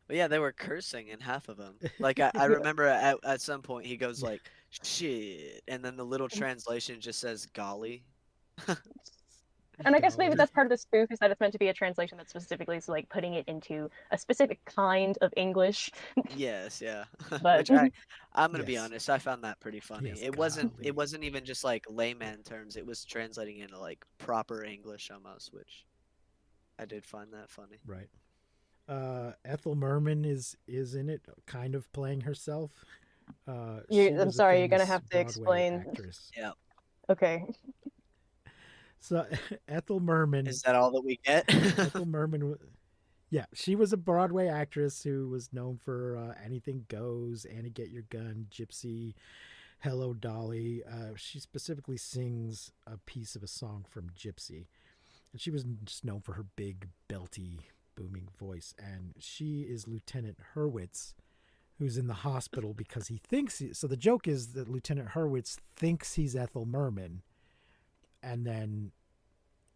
But yeah, they were cursing in half of them. Like I remember at some point he goes like shit, and then the little translation just says golly.
and I guess maybe
Golly.
that's part of the spoof is that it's meant to be a translation that specifically is like putting it into a specific kind of English.
Yes, yeah.
But
Which I'm gonna be
Yes.
honest, I found that pretty funny.
Yes,
It
golly.
wasn't even just like layman terms. It was translating into like proper English almost, which I did find that funny.
Right. Ethel Merman is in it, kind of playing herself. She
I'm
was a
sorry, you're gonna
famous
have to
Broadway
explain.
actress.
Yeah.
Okay.
So Ethel Merman,
Is that all that we get?
Ethel Merman, yeah, she was a Broadway actress who was known for Anything Goes, Annie Get Your Gun, Gypsy, Hello Dolly. She specifically sings a piece of a song from Gypsy, and she was just known for her big, belty, booming voice. And she is Lieutenant Hurwitz, who's in the hospital because he thinks so the joke is that Lieutenant Hurwitz thinks he's Ethel Merman, and then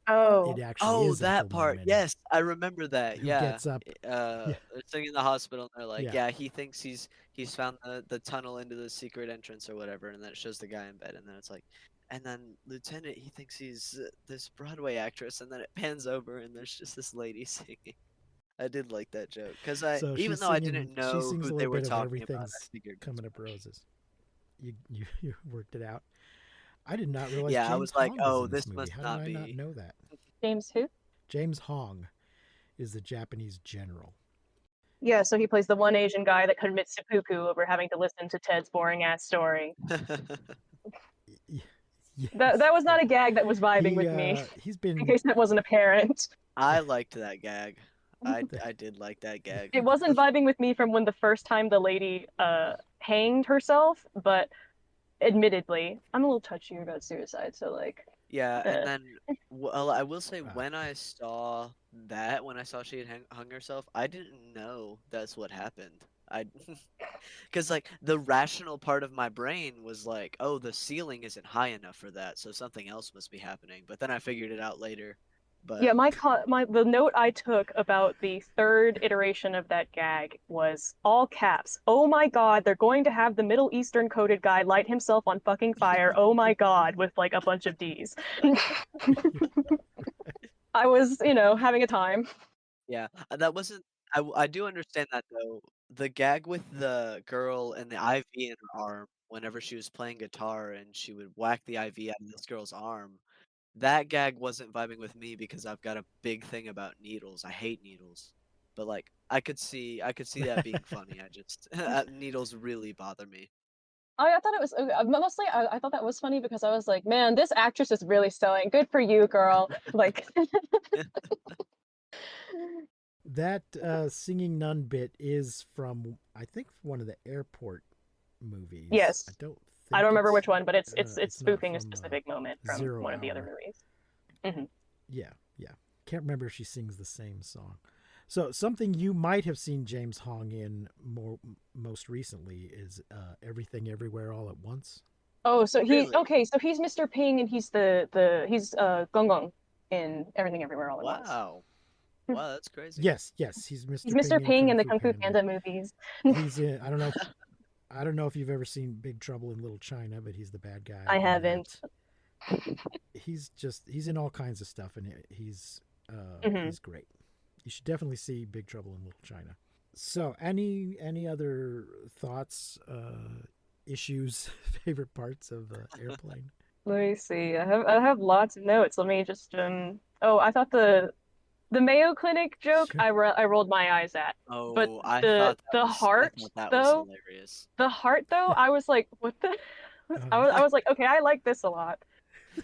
Oh,
it actually
Oh,
is
that part.
Ethelman
Yes, I remember that.
who
Yeah.
gets up. Yeah,
They're sitting in the hospital and they're like,
yeah.
yeah, he thinks he's found the tunnel into the secret entrance or whatever, and then it shows the guy in bed, and then it's like, and then Lieutenant, he thinks he's this Broadway actress, and then it pans over and there's just this lady singing. I did like that joke because
So
even though I didn't
she
know
sings
who
a
they
little
were
bit of
talking about, I
everything's
figured that's
coming up
what it was.
roses. You worked it out. I did not realize
Yeah, I
James
was like,
Hong was
oh,
in this
this
movie.
must
How did
not
I not
be.
know that?
James who?
James Hong is the Japanese general.
Yeah, so he plays the one Asian guy that commits seppuku over having to listen to Ted's boring ass story.
Yes,
That was not a gag that was vibing with me,
He's
in
been
case that wasn't apparent.
I liked that gag. I did like that gag.
It wasn't vibing with me from when the first time the lady hanged herself, but admittedly, I'm a little touchy about suicide, so like,
Yeah, and then well, I will say
Wow.
when I saw that, when I saw she had hung herself, I didn't know that's what happened. I, because like the rational part of my brain was like, oh, the ceiling isn't high enough for that, so something else must be happening. But then I figured it out later.
yeah,
But
the note I took about the third iteration of that gag was all caps. Oh my god, they're going to have the Middle Eastern coded guy light himself on fucking fire. Oh my god, with like a bunch of D's. I was, having a time.
yeah, that wasn't. I do understand that though. The gag with the girl and the IV in her arm, whenever she was playing guitar and she would whack the IV out of this girl's arm. That gag wasn't vibing with me because I've got a big thing about needles. I hate needles. But like I could see that being funny. I just needles really bother me.
I thought it was mostly. I thought that was funny because I was like, man, this actress is really selling. Good for you, girl. Like,
that singing nun bit is from I think one of the airport movies.
yes, I don't remember which one, but it's
not
spoofing a
from,
specific moment from
0
one of the other
Hour.
movies. Hmm.
Yeah. Can't remember if she sings the same song. So something you might have seen James Hong in most recently is Everything Everywhere All at Once.
Oh, so
Really?
so he's Mr. Ping and he's he's Gong Gong in Everything Everywhere All at Once.
Wow. Wow, that's crazy.
Yes, he's Mr.
He's Mr.
Ping
Ping in the
Kung
Kung Fu Panda movies.
He's in. I don't know if you've ever seen Big Trouble in Little China, but he's the bad guy.
I
in
haven't.
that. He's in all kinds of stuff, and he's great. You should definitely see Big Trouble in Little China. So, any other thoughts, issues, favorite parts of Airplane?
Let me see. I have lots of notes. Let me just Oh, I thought the Mayo Clinic joke
Sure.
I rolled my eyes at.
Oh,
But
I
the heart
thought that was
though,
hilarious.
the heart though, I was like, what the? I was like, okay, I like this a lot.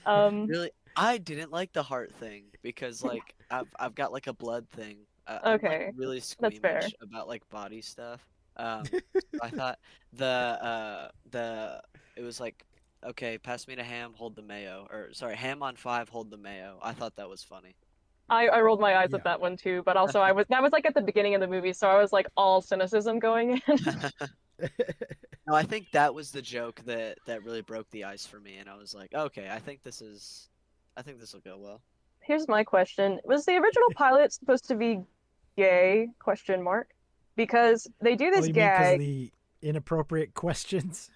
Really, I didn't like the heart thing because like I've got like a blood thing. I'm like
Okay,
really
that's fair.
squeamish about like body stuff. So I thought the it was like, okay, pass me the ham, hold the mayo, or sorry, ham on 5, hold the mayo. I thought that was funny.
I rolled my eyes
Yeah.
at that one too, but also that was like at the beginning of the movie, so I was like all cynicism going in.
No, I think that was the joke that really broke the ice for me, and I was like, okay, I think this will go well.
Here's my question. Was the original pilot supposed to be gay? Question mark. Because they do this
you mean because
gag.
of the inappropriate questions?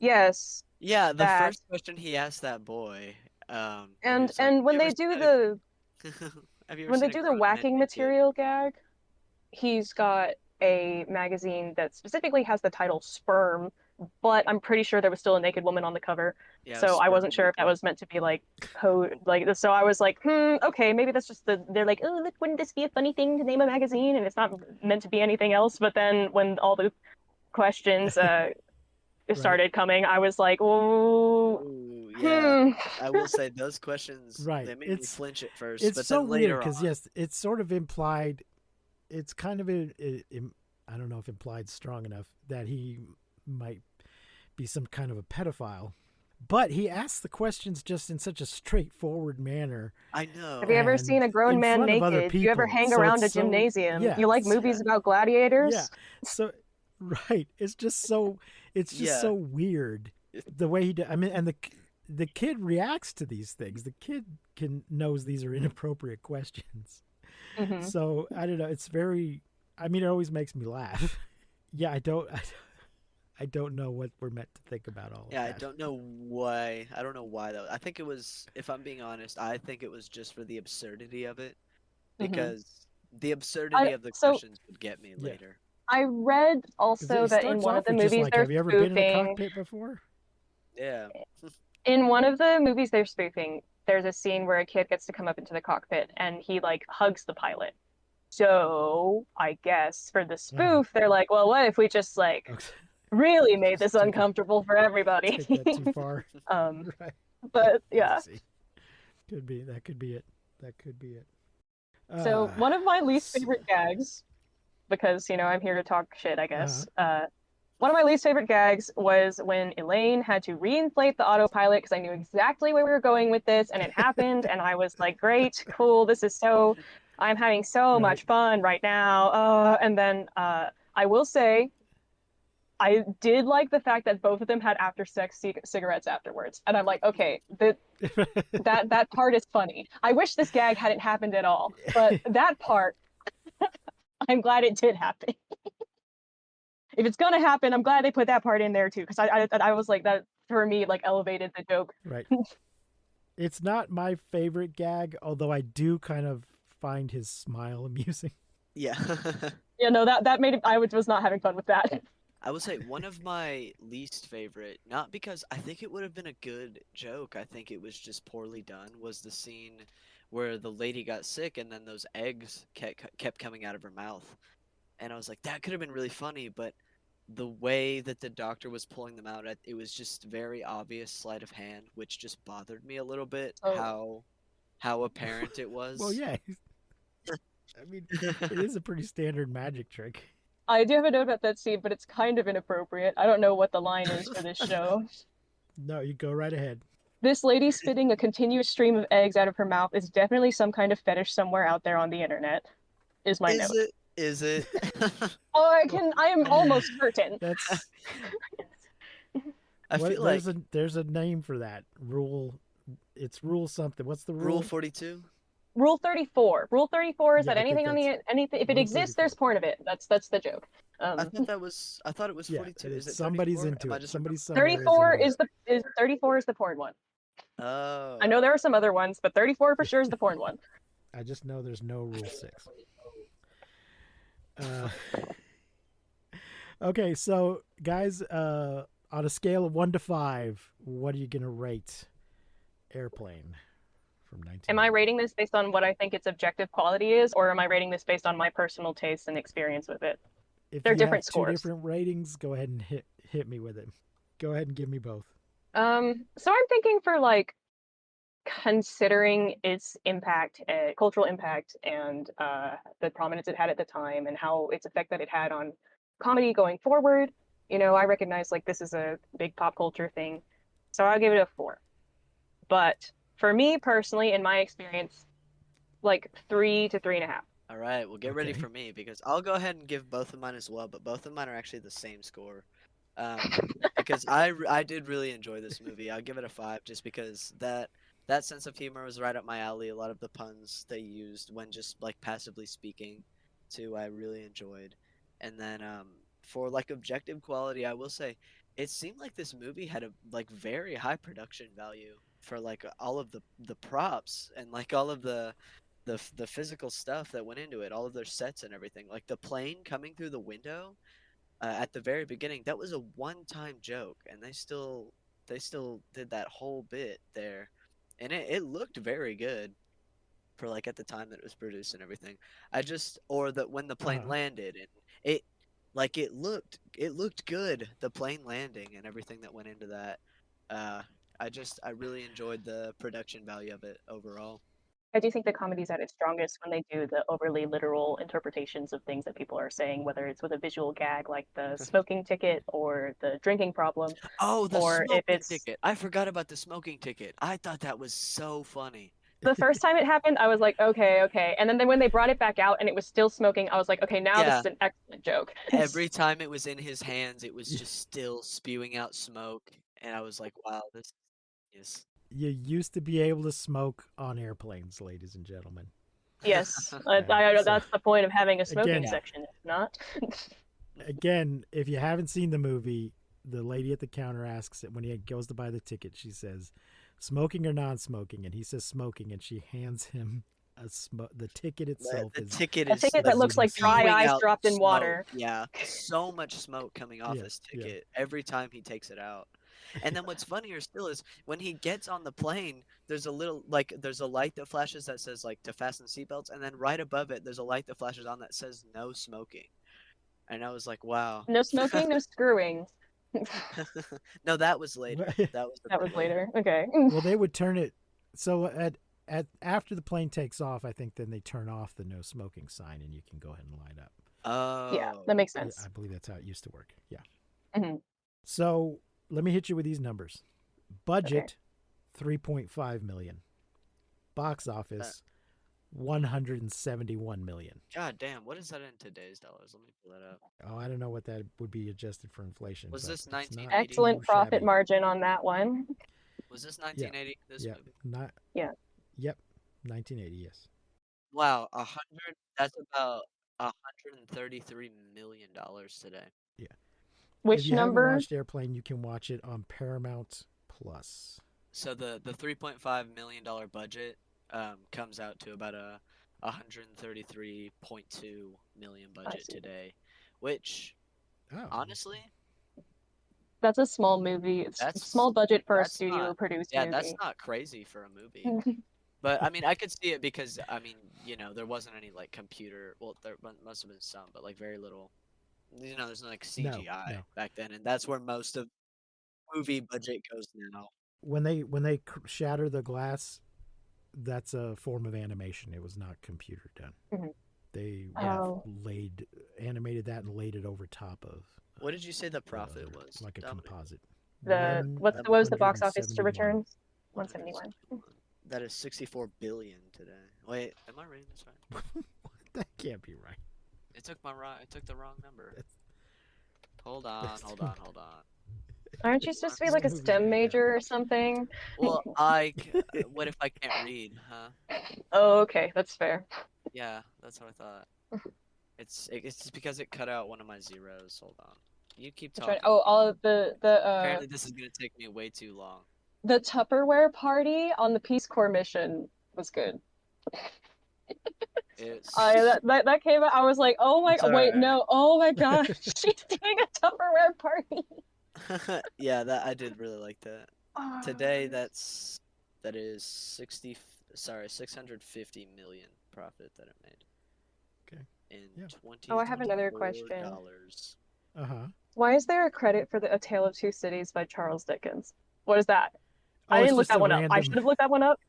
Yes.
Yeah, the
that.
first question he asked that boy,
And
he's like,
when
"Have you
they
ever
do
seen
the
have you ever
when they
seen a
do the
grown man
whacking
naked?"
material gag, he's got a magazine that specifically has the title Sperm, but I'm pretty sure there was still a naked woman on the cover.
Yeah,
So I
Sperm
wasn't sure if that
Weekly.
was meant to be like code like so I was like, okay, maybe that's just they're like, oh look, wouldn't this be a funny thing to name a magazine? And it's not meant to be anything else. But then when all the questions started coming, I was like, oh
Ooh, yeah. I will say those questions
Right.
they made me flinch at first,
It's
but
so
then
weird
later
because
on,
yes, it's sort of implied. It's kind of I don't know if implied strong enough that he might be some kind of a pedophile, but he asks the questions just in such a straightforward manner.
I know.
have you ever seen a grown
in
man
front of other
naked? Do you ever
people.
hang
So
around a
it's so-
gymnasium?
yeah,
You like movies about gladiators?
Yeah. So right, it's just so
Yeah.
so weird the way he did. I mean, and the kid reacts to these things. The kid knows these are inappropriate questions.
Hmm.
So I don't know. It's very. I mean, it always makes me laugh. Yeah, I don't. I don't know what we're meant to think about all of
Yeah, I
that.
don't know why. I don't know why though. I think it was, if I'm being honest, I think it was just for the absurdity of it,
Hmm.
because the absurdity of the
So
questions would get me
Yeah,
later.
I read
because
also
it
that in
starts
one of
off
the
with just
movies
like,
they're
"Have you ever been in a
spoofing.
cockpit before?"
Yeah.
In one of the movies they're spoofing, there's a scene where a kid gets to come up into the cockpit and he like hugs the pilot. So I guess for the
Uh,
spoof, they're like, well, what if we just like
okay.
really made this
Just
uncomfortable for everybody?
take that too far,
um,
right?
but
I
yeah.
see. Could be that. Could be it. That could be it.
So
Uh,
one of my least
s-
favorite gags, because I'm here to talk shit, I
uh,
guess. One of my least favorite gags was when Elaine had to reinflate the autopilot because I knew exactly where we were going with this, and it happened, and I was like, "Great, cool, I'm having so
right.
much fun right now." And then I will say, I did like the fact that both of them had after sex cigarettes afterwards, and I'm like, okay, that part is funny. I wish this gag hadn't happened at all, but that part, I'm glad it did happen. If it's gonna happen, I'm glad they put that part in there too, because I was like that for me like elevated the joke.
Right. It's not my favorite gag, although I do kind of find his smile amusing.
Yeah.
Yeah, no, that made it. Was not having fun with that.
I will say one of my least favorite, not because I think it would have been a good joke, I think it was just poorly done, was the scene where the lady got sick and then those eggs kept coming out of her mouth. And I was like, that could have been really funny, but the way that the doctor was pulling them out, it was just very obvious sleight of hand, which just bothered me a little bit,
Oh,
how apparent it
Well,
was.
yeah. I mean, it is a pretty standard magic trick.
I do have a note about that scene, but it's kind of inappropriate. I don't know what the line is for this show.
No, you go right ahead.
This lady spitting a continuous stream of eggs out of her mouth is definitely some kind of fetish somewhere out there on the internet. Is my
Is
note.
it? Is it?
Oh, I am almost certain.
That's
I
what
feel like
there's a name for that rule. It's rule something. What's the
Rule
rule?
42.
Rule 34. Rule 34 is
Yeah,
that
I think
anything on
that's
the anything if it
rule
exists, there's
34.
porn of it. That's the joke.
I
Um,
thought that was I thought it was
Yeah,
42.
and
Is
it's
it
somebody's
34?
into
Am I
it.
just
Somebody
remembering?
somewhere is
34
into it.
is the is 34 is the porn one. I
Oh.
know there are some other ones, but 34 for
Yeah,
sure is the porn one.
I just know there's no rule 6. Uh, okay, so guys, on a scale of 1 to 5, what are you gonna rate Airplane from
Am I
1980?
rating this based on what I think its objective quality is, or am I rating this based on my personal taste and experience with it?
If
They're
you
different
have two
scores.
different ratings, go ahead and hit me with it. Go ahead and give me both.
So I'm thinking for like considering its impact, cultural impact, and the prominence it had at the time, and how its effect that it had on comedy going forward. I recognize like this is a big pop culture thing, so I'll give it a 4. But for me personally, in my experience, like 3 to 3.5.
All right, well, get ready
Okay.
for me because I'll go ahead and give both of mine as well, but both of mine are actually the same score. Um, because I did really enjoy this movie. I'll give it a 5 just because that sense of humor was right up my alley. A lot of the puns they used when just like passively speaking too, I really enjoyed. And then for like objective quality, I will say it seemed like this movie had a like very high production value for like all of the props and like all of the physical stuff that went into it, all of their sets and everything. Like the plane coming through the window at the very beginning, that was a one-time joke, and they still did that whole bit there, and it looked very good for like at the time that it was produced and everything. I just or that when the
Uh
plane
huh.
landed and it like it looked good, the plane landing and everything that went into that. Uh, I really enjoyed the production value of it overall.
I do think the comedy's at its strongest when they do the overly literal interpretations of things that people are saying, whether it's with a visual gag like the smoking ticket or the drinking problem,
Oh, the
or if
smoking
it's
ticket. I forgot about the smoking ticket. I thought that was so funny.
the first time it happened, I was like, okay, okay. And then when they brought it back out and it was still smoking, I was like, okay, now this
Yeah,
is an excellent joke.
every time it was in his hands, it was just still spewing out smoke, and I was like, "Wow, this." Yes.
You used to be able to smoke on airplanes, ladies and gentlemen.
Yes,
So,
that's the point of having a smoking
again,
section, if not.
again, if you haven't seen the movie, the lady at the counter asks it when he goes to buy the ticket. She says, "Smoking or non-smoking?" And he says, "Smoking." And she hands him the ticket itself.
The
Is
ticket
A
is
ticket that looks like dry
spewing
ice
out
dropped in
smoke.
water.
Yeah, so much smoke coming off
Yeah,
his
yeah.
ticket every time he takes it out. And then what's funnier still is when he gets on the plane, there's a light that flashes that says like to fasten seatbelts, and then right above it there's a light that flashes on that says no smoking. And I was like, wow.
No smoking, no screwing.
No, that was later. That was a
That
bit
was later. Okay.
Well, they would turn it so at after the plane takes off. I think then they turn off the no smoking sign, and you can go ahead and light up.
Yeah,
Oh.
that makes
I
sense.
believe that's how it used to work. Yeah.
Mhm.
So let me hit you with these numbers. Budget, 3.5 million. Box office, 171 million.
God damn, what is that in today's dollars? Let me pull that up.
Oh, I don't know what that would be adjusted for inflation.
Was
but
this
it's not
1980?
Excellent
too
profit
shabby.
margin on that one.
Was this 1980? This
Yeah,
movie?
not.
Yeah.
Yep, 1980. Yes.
Wow, 100. That's about $133 million today.
Yeah. If
Which
you haven't
number?
watched Airplane, you can watch it on Paramount Plus.
So the $3.5 million budget comes out to about a 133.2 million budget
see.
today, which
Oh,
honestly,
That's a small movie. It's
that's
small budget for a
that's not
studio-produced
yeah, that's
movie.
not crazy for a movie. But I mean, I could see it because I mean, there wasn't any like computer. Well, there must have been some, but like very little. There's no like CGI
no.
back then, and that's where most of movie budget goes now.
When they shatter the glass, that's a form of animation. It was not computer done.
Mhm.
They
Oh.
animated that and laid it over top of.
What did you say the profit was?
Like a
Dominic?
composite.
What was the box office to
171.
return? 171.
171. That is 64 billion today. Wait, am I reading this right?
That can't be right.
It took the wrong number.
That's-
Hold on.
Aren't you supposed to be
This
like a
movie's
STEM
bad.
major or something?
Well, what if I can't read, huh?
Oh, okay, that's fair.
Yeah, that's what I thought. It's just because it cut out one of my zeros. Hold on. You keep talking.
Oh, all of the
Apparently this is gonna take me way too long.
the Tupperware party on the Peace Corps mission was good.
It's
That came out. I was like, oh my,
It's
wait,
alright.
no, oh my gosh, she's doing a Tupperware party.
yeah, that I did really like that.
Oh.
Today that is 650 million profit that it made.
Okay.
In
Yeah.
20
Oh, I have another question.
dollars.
Why is there a credit for A Tale of Two Cities by Charles Dickens? What is that?
Oh,
I
it's
didn't look
just
that
a
one up. I
random-
should have looked that one up.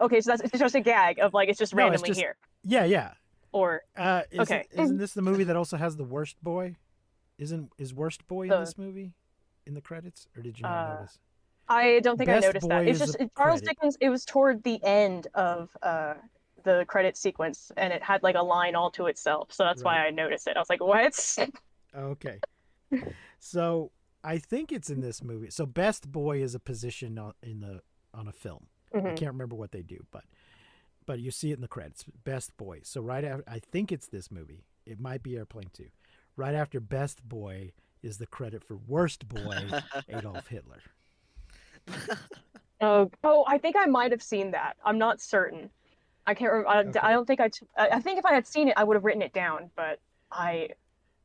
Okay, so it's just a gag of like it's just
No, it's
randomly
just-
here.
Yeah.
Or
Okay.
Okay.
Isn't this the movie that also has the worst boy? Is worst boy in
The-
this movie in the credits, or did you not notice?
I don't think I
Best
noticed that.
Boy
It's
is
just
a
Charles
credit.
Dickens. It was toward the end of the credit sequence, and it had like a line all to itself. So that's why
Right.
I noticed it. I was like, what?
Okay. So I think it's in this movie. So best boy is a position on a film. I
Mhm.
can't remember what they do, but you see it in the credits. Best boy. So right after, I think it's this movie. It might be Airplane 2. Right after best boy is the credit for worst boy, Adolf Hitler.
Oh, I think I might have seen that. I'm not certain. I can't remember.
Okay.
I don't think I think if I had seen it, I would have written it down. But I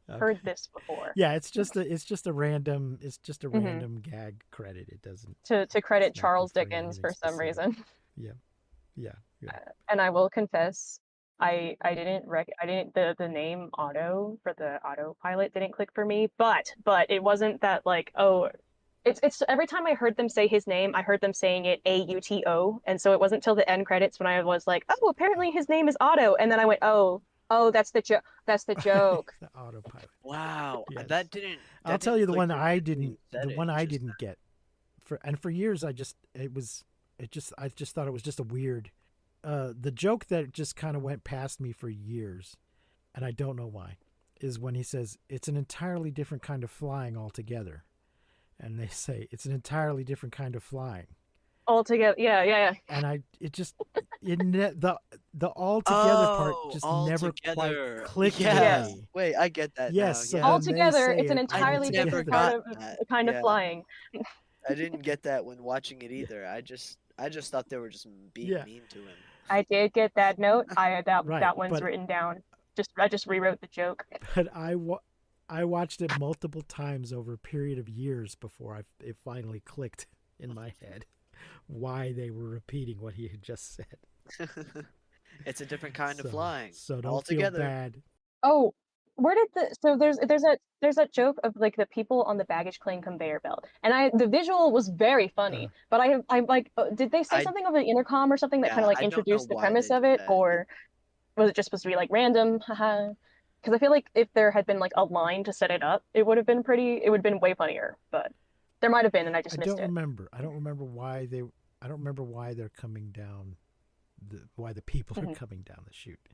heard this before.
Yeah, it's just a random
Mhm.
random gag credit. It doesn't
To credit
It's not
Charles
referring to
Dickens
anything
for some
specific.
reason.
Yeah.
And I will confess, I didn't the name Otto for the autopilot didn't click for me, but it wasn't that like, oh, it's every time I heard them say his name, I heard them saying it AUTO, and so it wasn't till the end credits when I was like, oh, apparently his name is Otto, and then I went, oh, that's the joke. That's the joke.
The autopilot.
Wow,
Yes.
that didn't.
I'll
that
tell
didn't
you the
click
one
for me
I
until you
didn't
said it just now.
get. For years I just thought it was just a weird the joke that just kind of went past me for years, and I don't know why, is when he says it's an entirely different kind of flying altogether. And they say it's an entirely different kind of flying.
All together. Yeah.
And the all together part
Oh,
just
all
never quite
together.
clicked with
Yeah.
Yes.
me.
Wait, I get that
Yes,
now.
so
All
when
Yes.
they
together,
say
it's an
it
I
all
entirely
never
different
together,
part
got
of
that.
kind of
Yeah.
flying.
I didn't get that when watching it either. I just thought they were just being
yeah,
mean to him.
I did get that note.
right.
That one's
But
written down. I just rewrote the joke.
I watched it multiple times over a period of years before it finally clicked in my head why they were repeating what he had just said.
It's a different kind of
So
flying.
so
All
don't feel
together.
bad.
Oh, where did the so there's that joke of like the people on the baggage claim conveyor belt, and the visual was very
Uh,
funny. But I like did they say
I
something over the intercom or something that kind of
Yeah,
like
I don't know
introduced the
why
premise
they
of
did
it,
that.
or was it just supposed to be like random? Haha. Because I feel like if there had been like a line to set it up, it would have been it would have been way funnier. But there might have been, and I
I
just missed
don't
it.
remember. I don't remember why they. I don't remember why they're coming down. Why the people are
Mhm.
coming down the chute.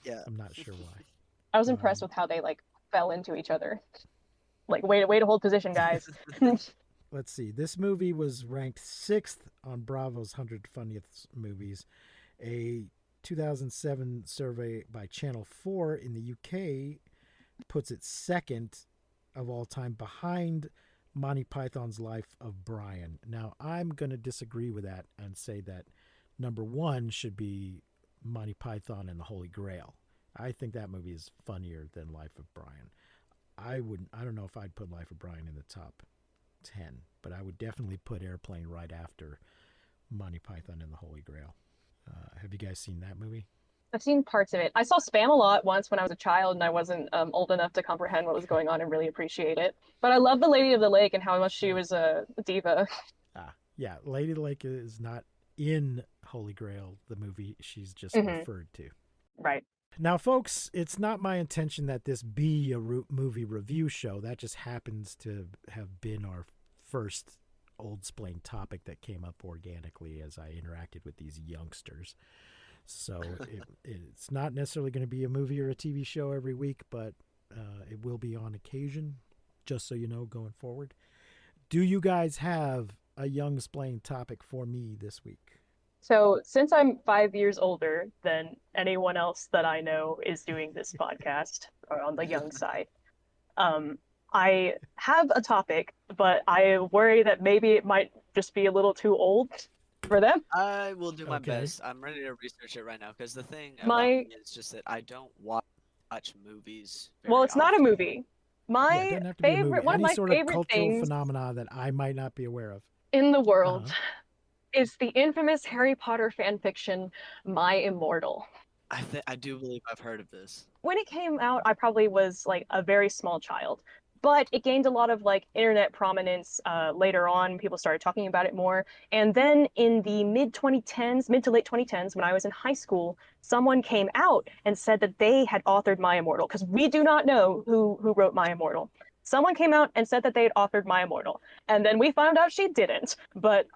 Yeah.
I'm not sure why.
I was impressed
Um,
with how they like fell into each other. Like way to hold position, guys.
let's see. This movie was ranked 6th on Bravo's 100 Funniest Movies. A 2007 survey by Channel 4 in the UK puts it second of all time behind Monty Python's Life of Brian. Now, I'm going to disagree with that and say that number 1 should be Monty Python and the Holy Grail. I think that movie is funnier than Life of Brian. I don't know if I'd put Life of Brian in the top 10, but I would definitely put Airplane right after Monty Python and the Holy Grail. Have you guys seen that movie?
I've seen parts of it. I saw Spam-A-Lot once when I was a child, and I wasn't old enough to comprehend what was going on and really appreciate it. But I love the Lady of the Lake and how much she was a diva.
Yeah, Lady Lake is not in Holy Grail, the movie she's just
Hmm.
referred to.
Right.
Now, folks, it's not my intention that this be a movie review show. That just happens to have been our first Oldsplain topic that came up organically as I interacted with these youngsters. So it's not necessarily going to be a movie or a TV show every week, but it will be on occasion, just so you know, going forward. Do you guys have a Youngsplain topic for me this week?
So since I'm 5 years older than anyone else that I know is doing this podcast, or on the young side, um, I have a topic, but I worry that maybe it might just be a little too old for them.
I will do my
Okay.
best. I'm ready to research it right now because the thing about
My
me is just that I don't watch movies
Well,
very
it's not a
often.
movie.
Yeah, it
My
doesn't have to be a movie.
favorite, one of
Any
my
sort of
favorite
cultural
things
phenomena that I might not be aware of.
in the
Uh
world
huh.
is the infamous Harry Potter fan fiction, My Immortal.
I do believe I've heard of this.
When it came out, I probably was like a very small child, but it gained a lot of like internet prominence later on. People started talking about it more. And then in the mid to late 2010s, when I was in high school, someone came out and said that they had authored My Immortal, because we do not know who wrote My Immortal. Someone came out and said that they had authored My Immortal, and then we found out she didn't. But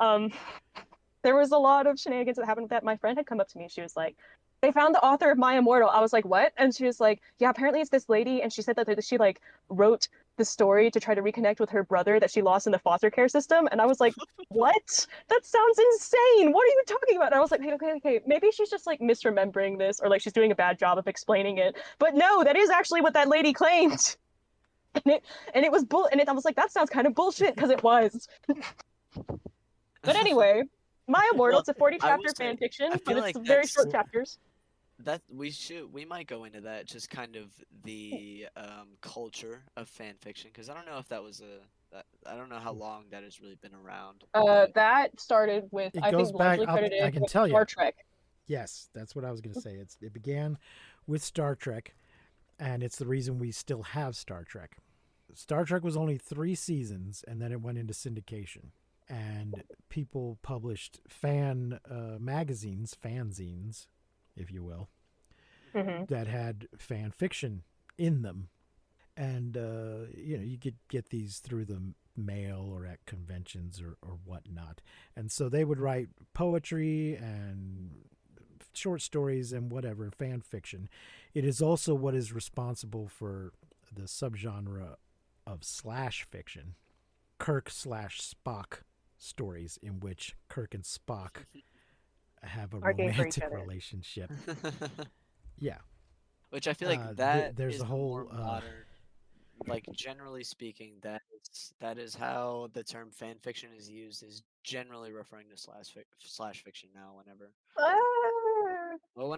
there was a lot of shenanigans that happened with that. My friend had come up to me and she was like, they found the author of My Immortal. I was like, what? And she was like, yeah, apparently it's this lady. And she said that she like wrote the story to try to reconnect with her brother that she lost in the foster care system. And I was like, what? That sounds insane. What are you talking about? And I was like, hey, okay. Maybe she's just like misremembering this, or like she's doing a bad job of explaining it. But no, that is actually what that lady claimed. And it was I was like, that sounds kind of bullshit, because it was. But anyway, My Immortal,
Well,
it's a 40
I will
chapter
say,
fan fiction,
I
but
feel
it's
like
very short
Well,
chapters.
we might go into that, just kind of the culture of fan fiction, because I don't know if that was I don't know how long that has really been around, but
That started with,
it
I
goes
think,
back.
largely
I
credited
can
with
tell you.
Star Trek.
Yes, that's what I was going to say. It began with Star Trek, and it's the reason we still have Star Trek. Star Trek was only 3 seasons, and then it went into syndication. And people published fan magazines, fanzines, if you will,
Hmm.
that had fan fiction in them. And you could get these through the mail or at conventions or whatnot. And so they would write poetry and short stories and whatever, fan fiction. It is also what is responsible for the subgenre of slash fiction, Kirk/Spock stories in which Kirk and Spock have a
Are gay for each
romantic
other.
relationship. Yeah.
Which I feel like that
there's
is
a
the more
whole
modern. Like generally speaking, that is how the term fan fiction is used. Is generally referring to slash fiction now. Whenever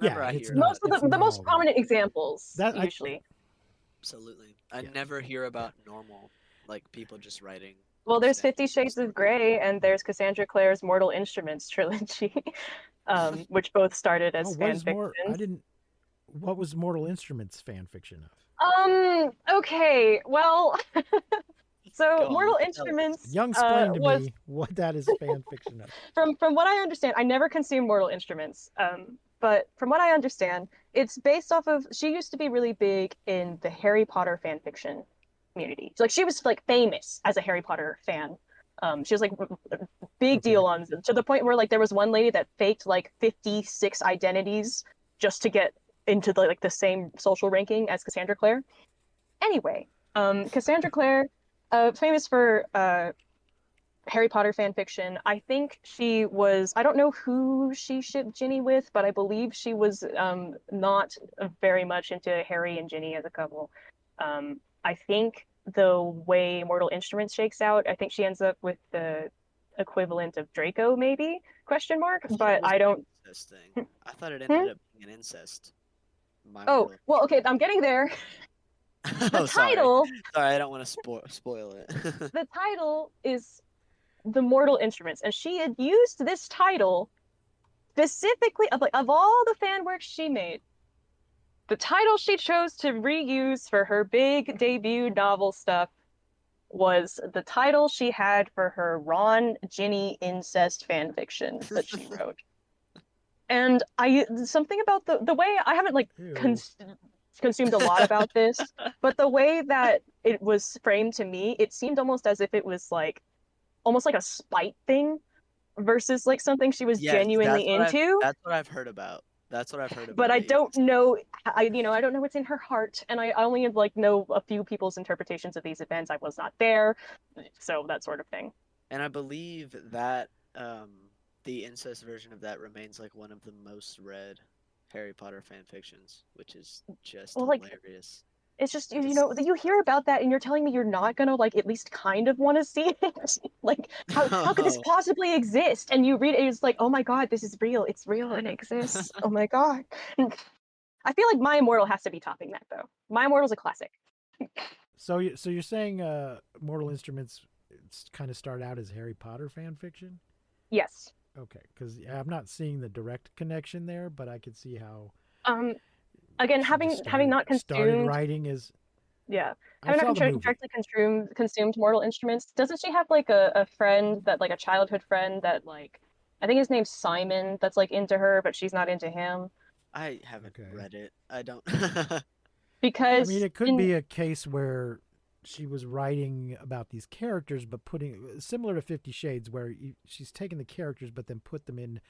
yeah,
I
it's
hear
not
Most
about
of
it,
it's
the
not
most
all that.
prominent examples,
That I
usually.
absolutely, I
Yeah.
never hear about normal like people just writing.
Well, there's
standard
50 Shades
stories.
of Grey, and there's Cassandra Clare's Mortal Instruments trilogy, which both started
Oh,
as
what
fan
is more I
fictions.
didn't what was Mortal Instruments fan fiction of?
Okay, well, so
Go on,
Mortal
tell us.
Instruments
Youngsplain to
was
me what that is fan fiction of.
from what I understand, I never consumed Mortal Instruments. But from what I understand, it's based off of she used to be really big in the Harry Potter fan fiction community. So, like she was like famous as a Harry Potter fan. She was like big
Okay.
deal on to the point where like there was one lady that faked like 56 identities just to get into the same social ranking as Cassandra Clare. Anyway, Cassandra Clare, famous for Harry Potter fan fiction. I think she was, I don't know who she shipped Ginny with, but I believe she was not very much into Harry and Ginny as a couple. I think the way Mortal Instruments shakes out, I think she ends up with the equivalent of Draco, maybe? Question mark.
I thought it
But
was
I
an
don't.
incest thing. I thought it
Hmm?
ended up being an incest. My
Oh,
Mortal
well, okay,
Instruments.
I'm getting there. The
Oh, sorry.
title,
Sorry, I don't want to spoil it.
the title is The Mortal Instruments, and she had used this title specifically of all the fan works she made, the title she chose to reuse for her big debut novel stuff was the title she had for her Ron Ginny incest fan fiction that she wrote. And I something about the way I haven't like
Ew.
consumed a lot about this, but the way that it was framed to me, it seemed almost as if it was like almost like a spite thing versus like something she was
Yes,
genuinely into.
that's what I've heard about. That's what I've heard
But
about
I
it. Yes.
don't know. I don't know what's in her heart, and I only like know a few people's interpretations of these events. I was not there, so that sort of thing.
And I believe that the incest version of that remains like one of the most read Harry Potter fan fictions, which is just
Well, like
hilarious.
it's just you
It's
know you hear about that, and you're telling me you're not gonna like at least kind of want to see it. Like how could this
no.
possibly exist? And you read it, it's like, oh my god, this is real. It's real and it exists. Oh my god. I feel like My Immortal has to be topping that though. My Immortal's a classic.
So you're saying Mortal Instruments kind of start out as Harry Potter fan fiction?
Yes.
Okay, because I'm not seeing the direct connection there, but I could see how
Um. Again,
she just
having not
started
consumed,
writing is.
yeah,
I
having
saw
not
the movie.
directly consumed Mortal Instruments. Doesn't she have like a friend that like a childhood friend that like I think his name's Simon that's like into her, but she's not into him
I haven't
Okay.
read it. I don't.
I mean,
because
it could
in
be a case where she was writing about these characters, but putting similar to 50 Shades, where she's taken the characters but then put them in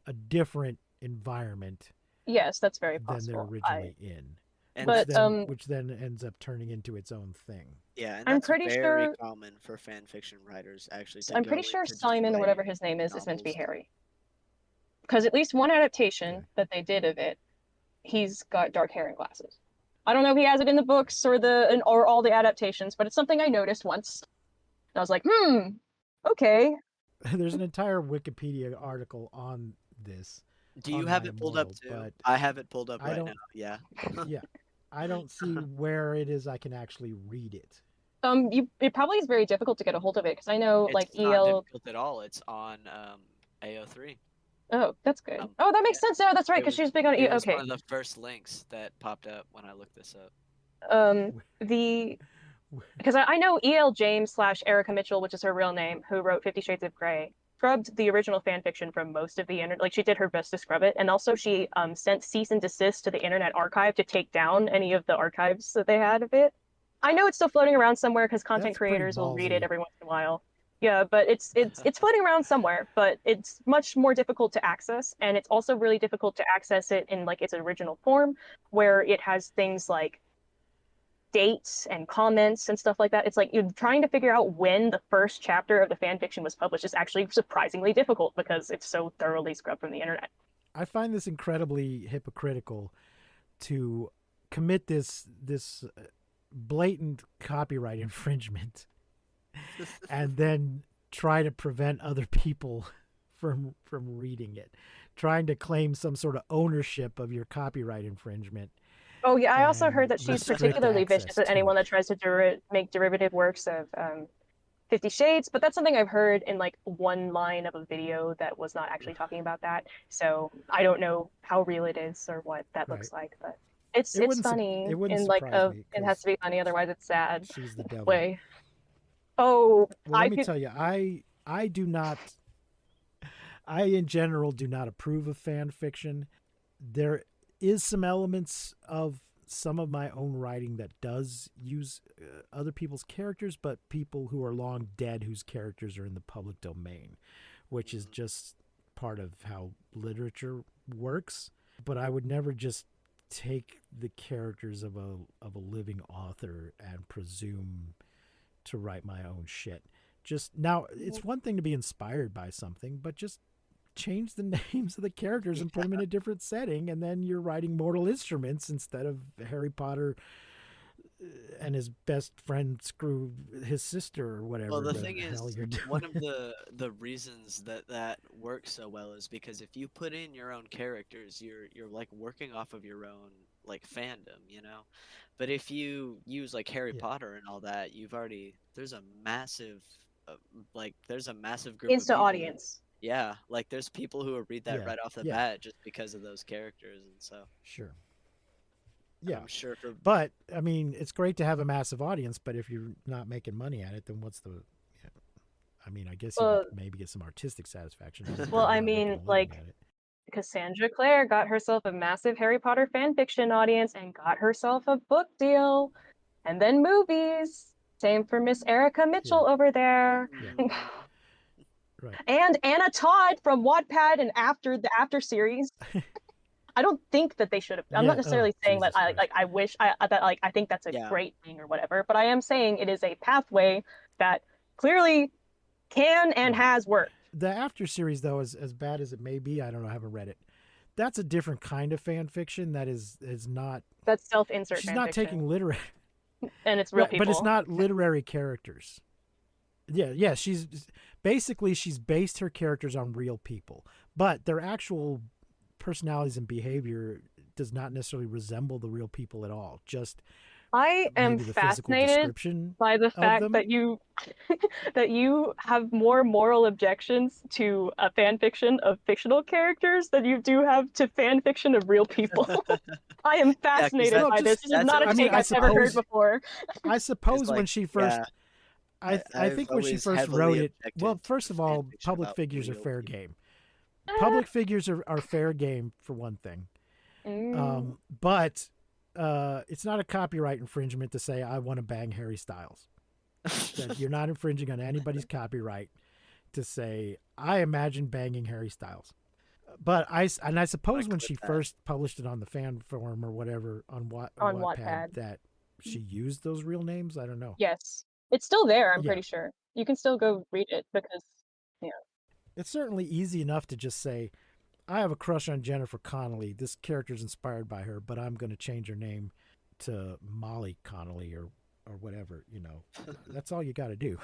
a different environment
yes, that's very
than they're
possible.
originally in,
And
which
But
that's
then which then ends up turning into its own thing.
yeah, and
I'm
that's
pretty
very
sure
common for fan fiction writers actually to
I'm
go
pretty sure
into just
Simon, whatever
writing
his name is meant to be
novels.
Harry. Because at least one adaptation
Okay.
that they did of it, he's got dark hair and glasses. I don't know if he has it in the books or all the adaptations, but it's something I noticed once. And I was like, okay.
There's an entire Wikipedia article on this
Do you
on
have
My
it pulled up
Immortal,
too?
but
I have it pulled up
I
right now.
don't.
Yeah.
Yeah, I don't see where it is I can actually read it.
It probably is very difficult to get a hold of it because I know like
It's not
EL.
difficult at all. It's on AO3.
Oh, that's good. Oh, that makes
Yeah.
sense. Oh, that's right,
It
because
was
she's big on
it
EL.
was
Okay.
one of the first links that popped up when I looked this up.
The because I know EL James slash Erica Mitchell, which is her real name, who wrote 50 Shades of Grey, scrubbed the original fan fiction from most of the internet. Like she did her best to scrub it, and also she sent cease and desist to the Internet Archive to take down any of the archives that they had of it. I know it's still floating around somewhere because content
That's pretty
creators will read it
ballsy.
every once in a while. Yeah, but it's floating around somewhere, but it's much more difficult to access, and it's also really difficult to access it in like its original form, where it has things like dates and comments and stuff like that. It's like you're trying to figure out when the first chapter of the fan fiction was published is actually surprisingly difficult because it's so thoroughly scrubbed from the internet.
I find this incredibly hypocritical to commit this blatant copyright infringement and then try to prevent other people from reading it, trying to claim some sort of ownership of your copyright infringement.
Oh yeah, I also heard that she's particularly vicious at anyone that tries to make derivative works of 50 Shades, but that's something I've heard in like one line of a video that was not actually talking about that. So I don't know how real it is or what that looks like, but it's funny in like it has to be funny, otherwise it's sad.
She's the devil.
Way. Oh,
well, let me tell you, I do not. I in general do not approve of fan fiction. There is some elements of some of my own writing that does use other people's characters, but people who are long dead whose characters are in the public domain, which is just part of how literature works. But I would never just take the characters of a living author and presume to write my own shit. Just now, it's one thing to be inspired by something, but just change the names of the characters and put them in a different setting, and then you're writing Mortal Instruments instead of Harry Potter and his best friend screw his sister or whatever.
Well, the thing is, one of the reasons that works so well is because if you put in your own characters, you're like working off of your own like fandom, you know. But if you use like Harry Potter and all that, there's a massive group
Insta
of people.
Audience.
Yeah, like there's people who will read that right off the bat just because of those characters, and so.
Sure. Yeah,
I'm sure.
But I mean, it's great to have a massive audience, but if you're not making money at it, then what's the? I mean, I guess you would maybe get some artistic satisfaction.
Well, I mean, like Cassandra Clare got herself a massive Harry Potter fan fiction audience and got herself a book deal, and then movies. Same for Miss Erica Mitchell over there.
Yeah. Right.
And Anna Todd from Wattpad and the After series. I don't think that they should have. I'm not necessarily saying that I wish I think that's a great thing or whatever, but I am saying it is a pathway that clearly can and has worked.
The After series, though, as bad as it may be, I don't know, I haven't read it. That's a different kind of fan fiction that is not.
That's self-insert.
She's not taking literary.
And it's real people,
but it's not literary characters. Yeah. She's based her characters on real people, but their actual personalities and behavior does not necessarily resemble the real people at all. Just
I am fascinated by the fact that you have more moral objections to a fan fiction of fictional characters than you do have to fan fiction of real people. I am fascinated by this. This is not a take I've ever heard before.
I suppose when she first, I think when she first wrote it, well, first of all, public figures are fair game. Public figures are fair game for one thing, but it's not a copyright infringement to say I want to bang Harry Styles. You're not infringing on anybody's copyright to say I imagine banging Harry Styles. But I suppose when she first published it on the fan forum or whatever on Wattpad that she used those real names. I don't know.
Yes, it's still there. I'm pretty sure you can still go read it because
it's certainly easy enough to just say, I have a crush on Jennifer Connelly. This character's inspired by her, but I'm going to change her name to Molly Connelly or whatever, you know. That's all you got to do.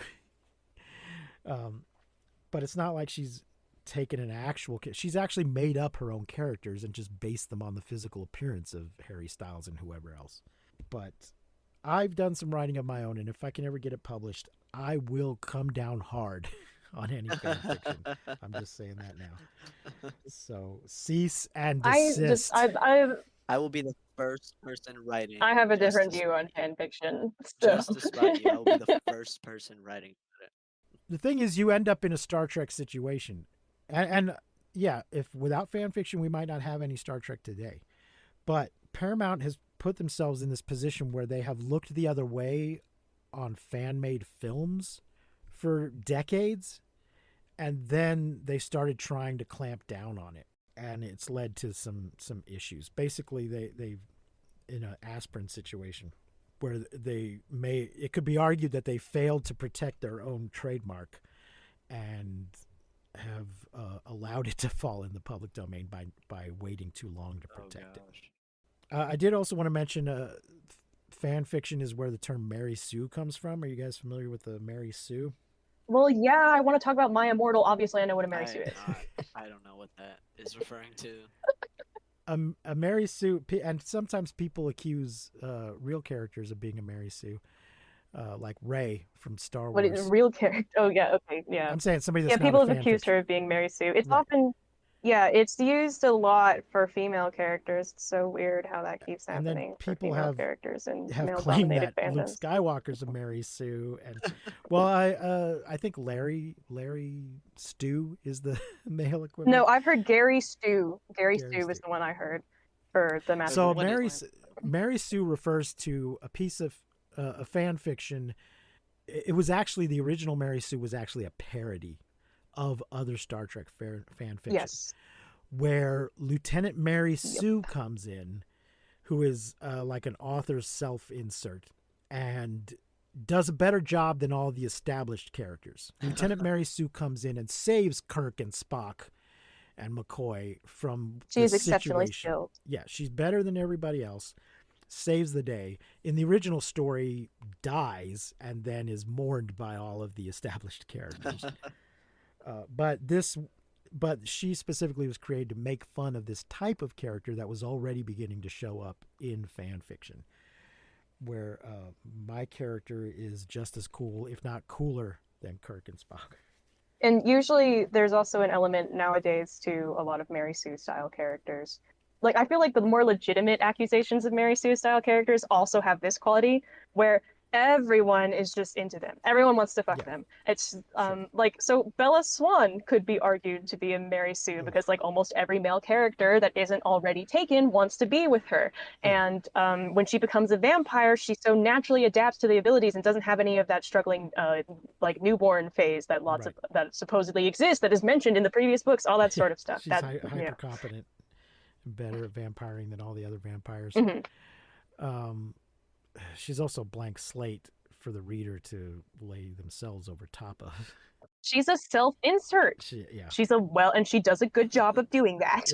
But it's not like she's taken an actual... She's actually made up her own characters and just based them on the physical appearance of Harry Styles and whoever else. But I've done some writing of my own, and if I can ever get it published, I will come down hard on any fan fiction. I'm just saying that now. So cease and desist.
I will be the first person writing.
I have a different view on fan fiction. So.
Just to spite you, I will be the first person writing about it.
The thing is, you end up in a Star Trek situation, and yeah, if without fan fiction, we might not have any Star Trek today. But Paramount has put themselves in this position where they have looked the other way on fan-made films for decades. And then they started trying to clamp down on it, and it's led to some issues. Basically, they've in an aspirin situation where it could be argued that they failed to protect their own trademark and have allowed it to fall in the public domain by waiting too long to protect it. I did also want to mention fan fiction is where the term Mary Sue comes from. Are you guys familiar with the Mary Sue?
Well, yeah, I want to talk about My Immortal. Obviously, I know what a Mary Sue is.
I don't know what that is referring to.
A Mary Sue, and sometimes people accuse real characters of being a Mary Sue, like Rey from Star Wars.
What is a real character? Oh, yeah, okay, yeah.
I'm saying somebody that's
people
not
have
a
accused
fiction.
her of being Mary Sue. It's
Right.
often, yeah, it's used a lot for female characters. It's so weird how that keeps
And then
happening for
people
female characters in
have claimed
male-dominated
that Luke
fandoms.
Skywalker's a Mary Sue, and well, I think Larry Stu is the male equivalent.
No, I've heard Gary Stu. Gary
Stu.
Stu was the one I heard for the Master.
So
Chief.
Mary Sue refers to a piece of a fan fiction. It was actually the original Mary Sue was actually a parody of other Star Trek fan fiction.
Yes.
Where Lieutenant Mary Sue comes in, who is like an author's self-insert, and does a better job than all the established characters. Lieutenant Mary Sue comes in and saves Kirk and Spock and McCoy from
She's
the
exceptionally
situation.
skilled.
Yeah, she's better than everybody else. Saves the day. In the original story, dies and then is mourned by all of the established characters. But she specifically was created to make fun of this type of character that was already beginning to show up in fan fiction, where my character is just as cool, if not cooler, than Kirk and Spock.
And usually there's also an element nowadays to a lot of Mary Sue style characters. Like, I feel like the more legitimate accusations of Mary Sue style characters also have this quality where everyone is just into them. Everyone wants to fuck them. It's like, so Bella Swan could be argued to be a Mary Sue because like almost every male character that isn't already taken wants to be with her. And when she becomes a vampire, she so naturally adapts to the abilities and doesn't have any of that struggling like newborn phase that that supposedly exists, that is mentioned in the previous books, all that sort of stuff.
She's hyper competent, better at vampiring than all the other vampires. She's also a blank slate for the reader to lay themselves over top of.
She's a self-insert. She's and she does a good job of doing that.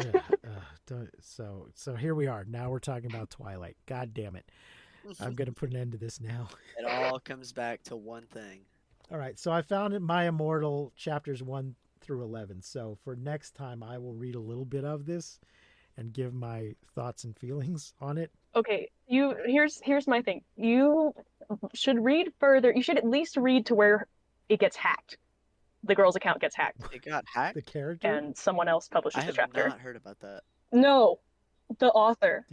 So here we are. Now we're talking about Twilight. God damn it. I'm going to put an end to this now.
It all comes back to one thing.
All right. So I found it My Immortal chapters 1 through 11. So for next time, I will read a little bit of this and give my thoughts and feelings on it.
Okay, here's my thing. You should read further. You should at least read to where it gets hacked. The girl's account gets hacked.
It got hacked?
The character?
And someone else publishes the chapter.
I have not heard about that.
No, the author.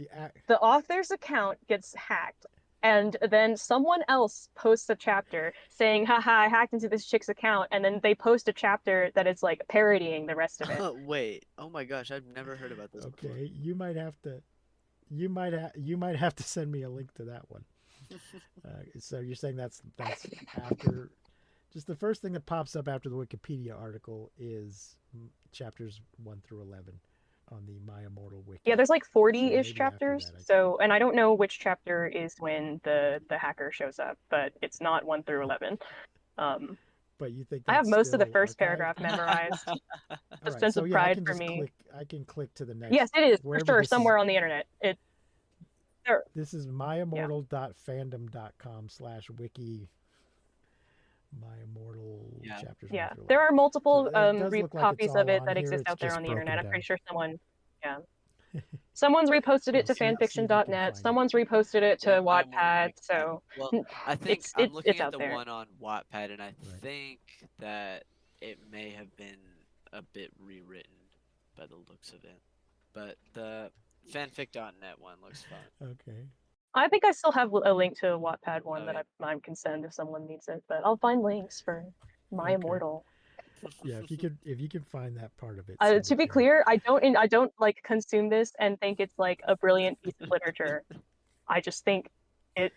The author's account gets hacked. And then someone else posts a chapter saying, haha, I hacked into this chick's account. And then they post a chapter that is like parodying the rest of it.
Wait. Oh my gosh, I've never heard about this before.
Okay, you might have to send me a link to that one. So you're saying that's after, just the first thing that pops up after the Wikipedia article is chapters 1 through 11 on the My Immortal wiki.
Yeah, there's like 40-ish
So
chapters. And I don't know which chapter is when the hacker shows up, but it's not 1 through 11.
But you think
I have most of the first
archived?
paragraph memorized. A
Right,
sense
so
of
yeah,
pride for me.
I can click to the next.
Yes, it is for sure somewhere on the internet.
This is myimmortal.fandom.com/wiki. My Immortal chapters.
Yeah, there are multiple
copies
of it that exist out there on the internet. I'm pretty sure someone's reposted it to fanfiction.net. Someone's reposted it to Wattpad. So
well, I think I'm looking at the one on Wattpad, and I think that it may have been a bit rewritten by the looks of it. But the fanfic.net one looks fun.
Okay.
I think I still have a link to a Wattpad one that I can send if someone needs it, but I'll find links for My Immortal.
Yeah, if you can find that part of it.
To be clear, I don't like consume this and think it's like a brilliant piece of literature. I just think it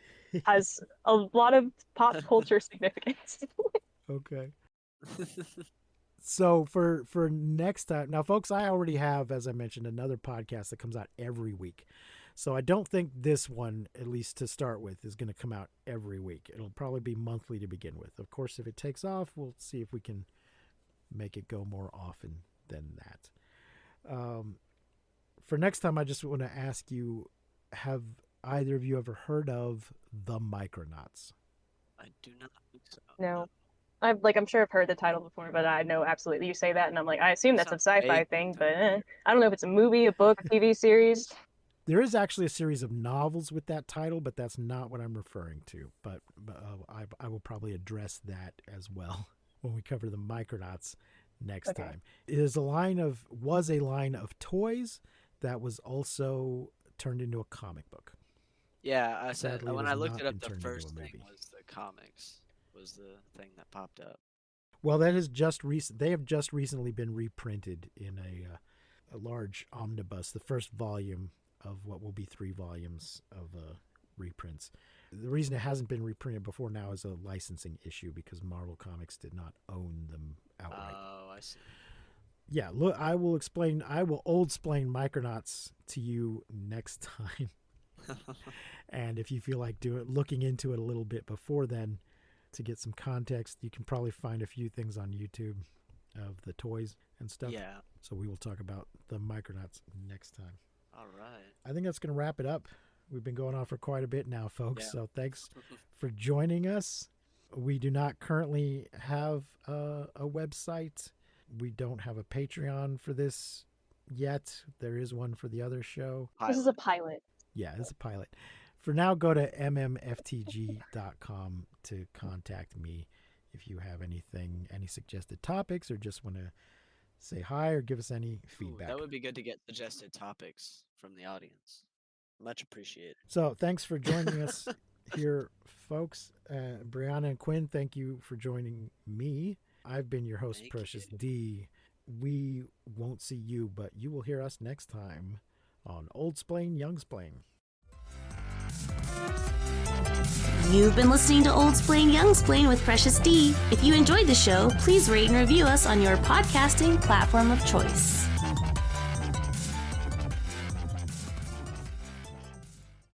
has a lot of pop culture significance.
Okay. So for next time, now folks, I already have, as I mentioned, another podcast that comes out every week. So I don't think this one, at least to start with, is going to come out every week. It'll probably be monthly to begin with. Of course, if it takes off, we'll see if we can make it go more often than that. For next time, I just want to ask you, have either of you ever heard of the Micronauts?
I do not think so.
No. I'm sure I've heard the title before, but I know absolutely you say that, and I'm like, I assume that's a
Sounds
sci-fi
vague.
thing, but I don't know if it's a movie, a book, a TV series.
There is actually a series of novels with that title, but that's not what I'm referring to. But I will probably address that as well when we cover the Micronauts next time. It is was a line of toys that was also turned into a comic book.
Yeah, I said
Sadly, it
when
has
I looked
not
it up,
been
the
turned into a
first thing
movie.
was the comics. Was the thing that popped up.
Well, that is just recent. They have just recently been reprinted in a large omnibus, the first volume of what will be 3 volumes of reprints. The reason it hasn't been reprinted before now is a licensing issue because Marvel Comics did not own them outright.
Oh, I see.
Yeah, look, I will Oldsplain Micronauts to you next time. And if you feel like looking into it a little bit before then to get some context, you can probably find a few things on YouTube of the toys and stuff.
Yeah.
So we will talk about the Micronauts next time.
All right.
I think that's going to wrap it up. We've been going on for quite a bit now, folks.
Yeah.
So thanks for joining us. We do not currently have a website. We don't have a Patreon for this yet. There is one for the other show.
This is a pilot.
Yeah, it's a pilot. For now, go to mmftg.com to contact me if you have any suggested topics, or just want to say hi or give us any feedback.
That would be good to get suggested topics from the audience. Much appreciated.
So thanks for joining us here, folks. Brianna and Quinn, thank you for joining me. I've been your host, Precious D. We won't see you, but you will hear us next time on Oldsplain, Youngsplain.
You've been listening to Oldsplain, Youngsplain with Precious D. If you enjoyed the show, please rate and review us on your podcasting platform of choice.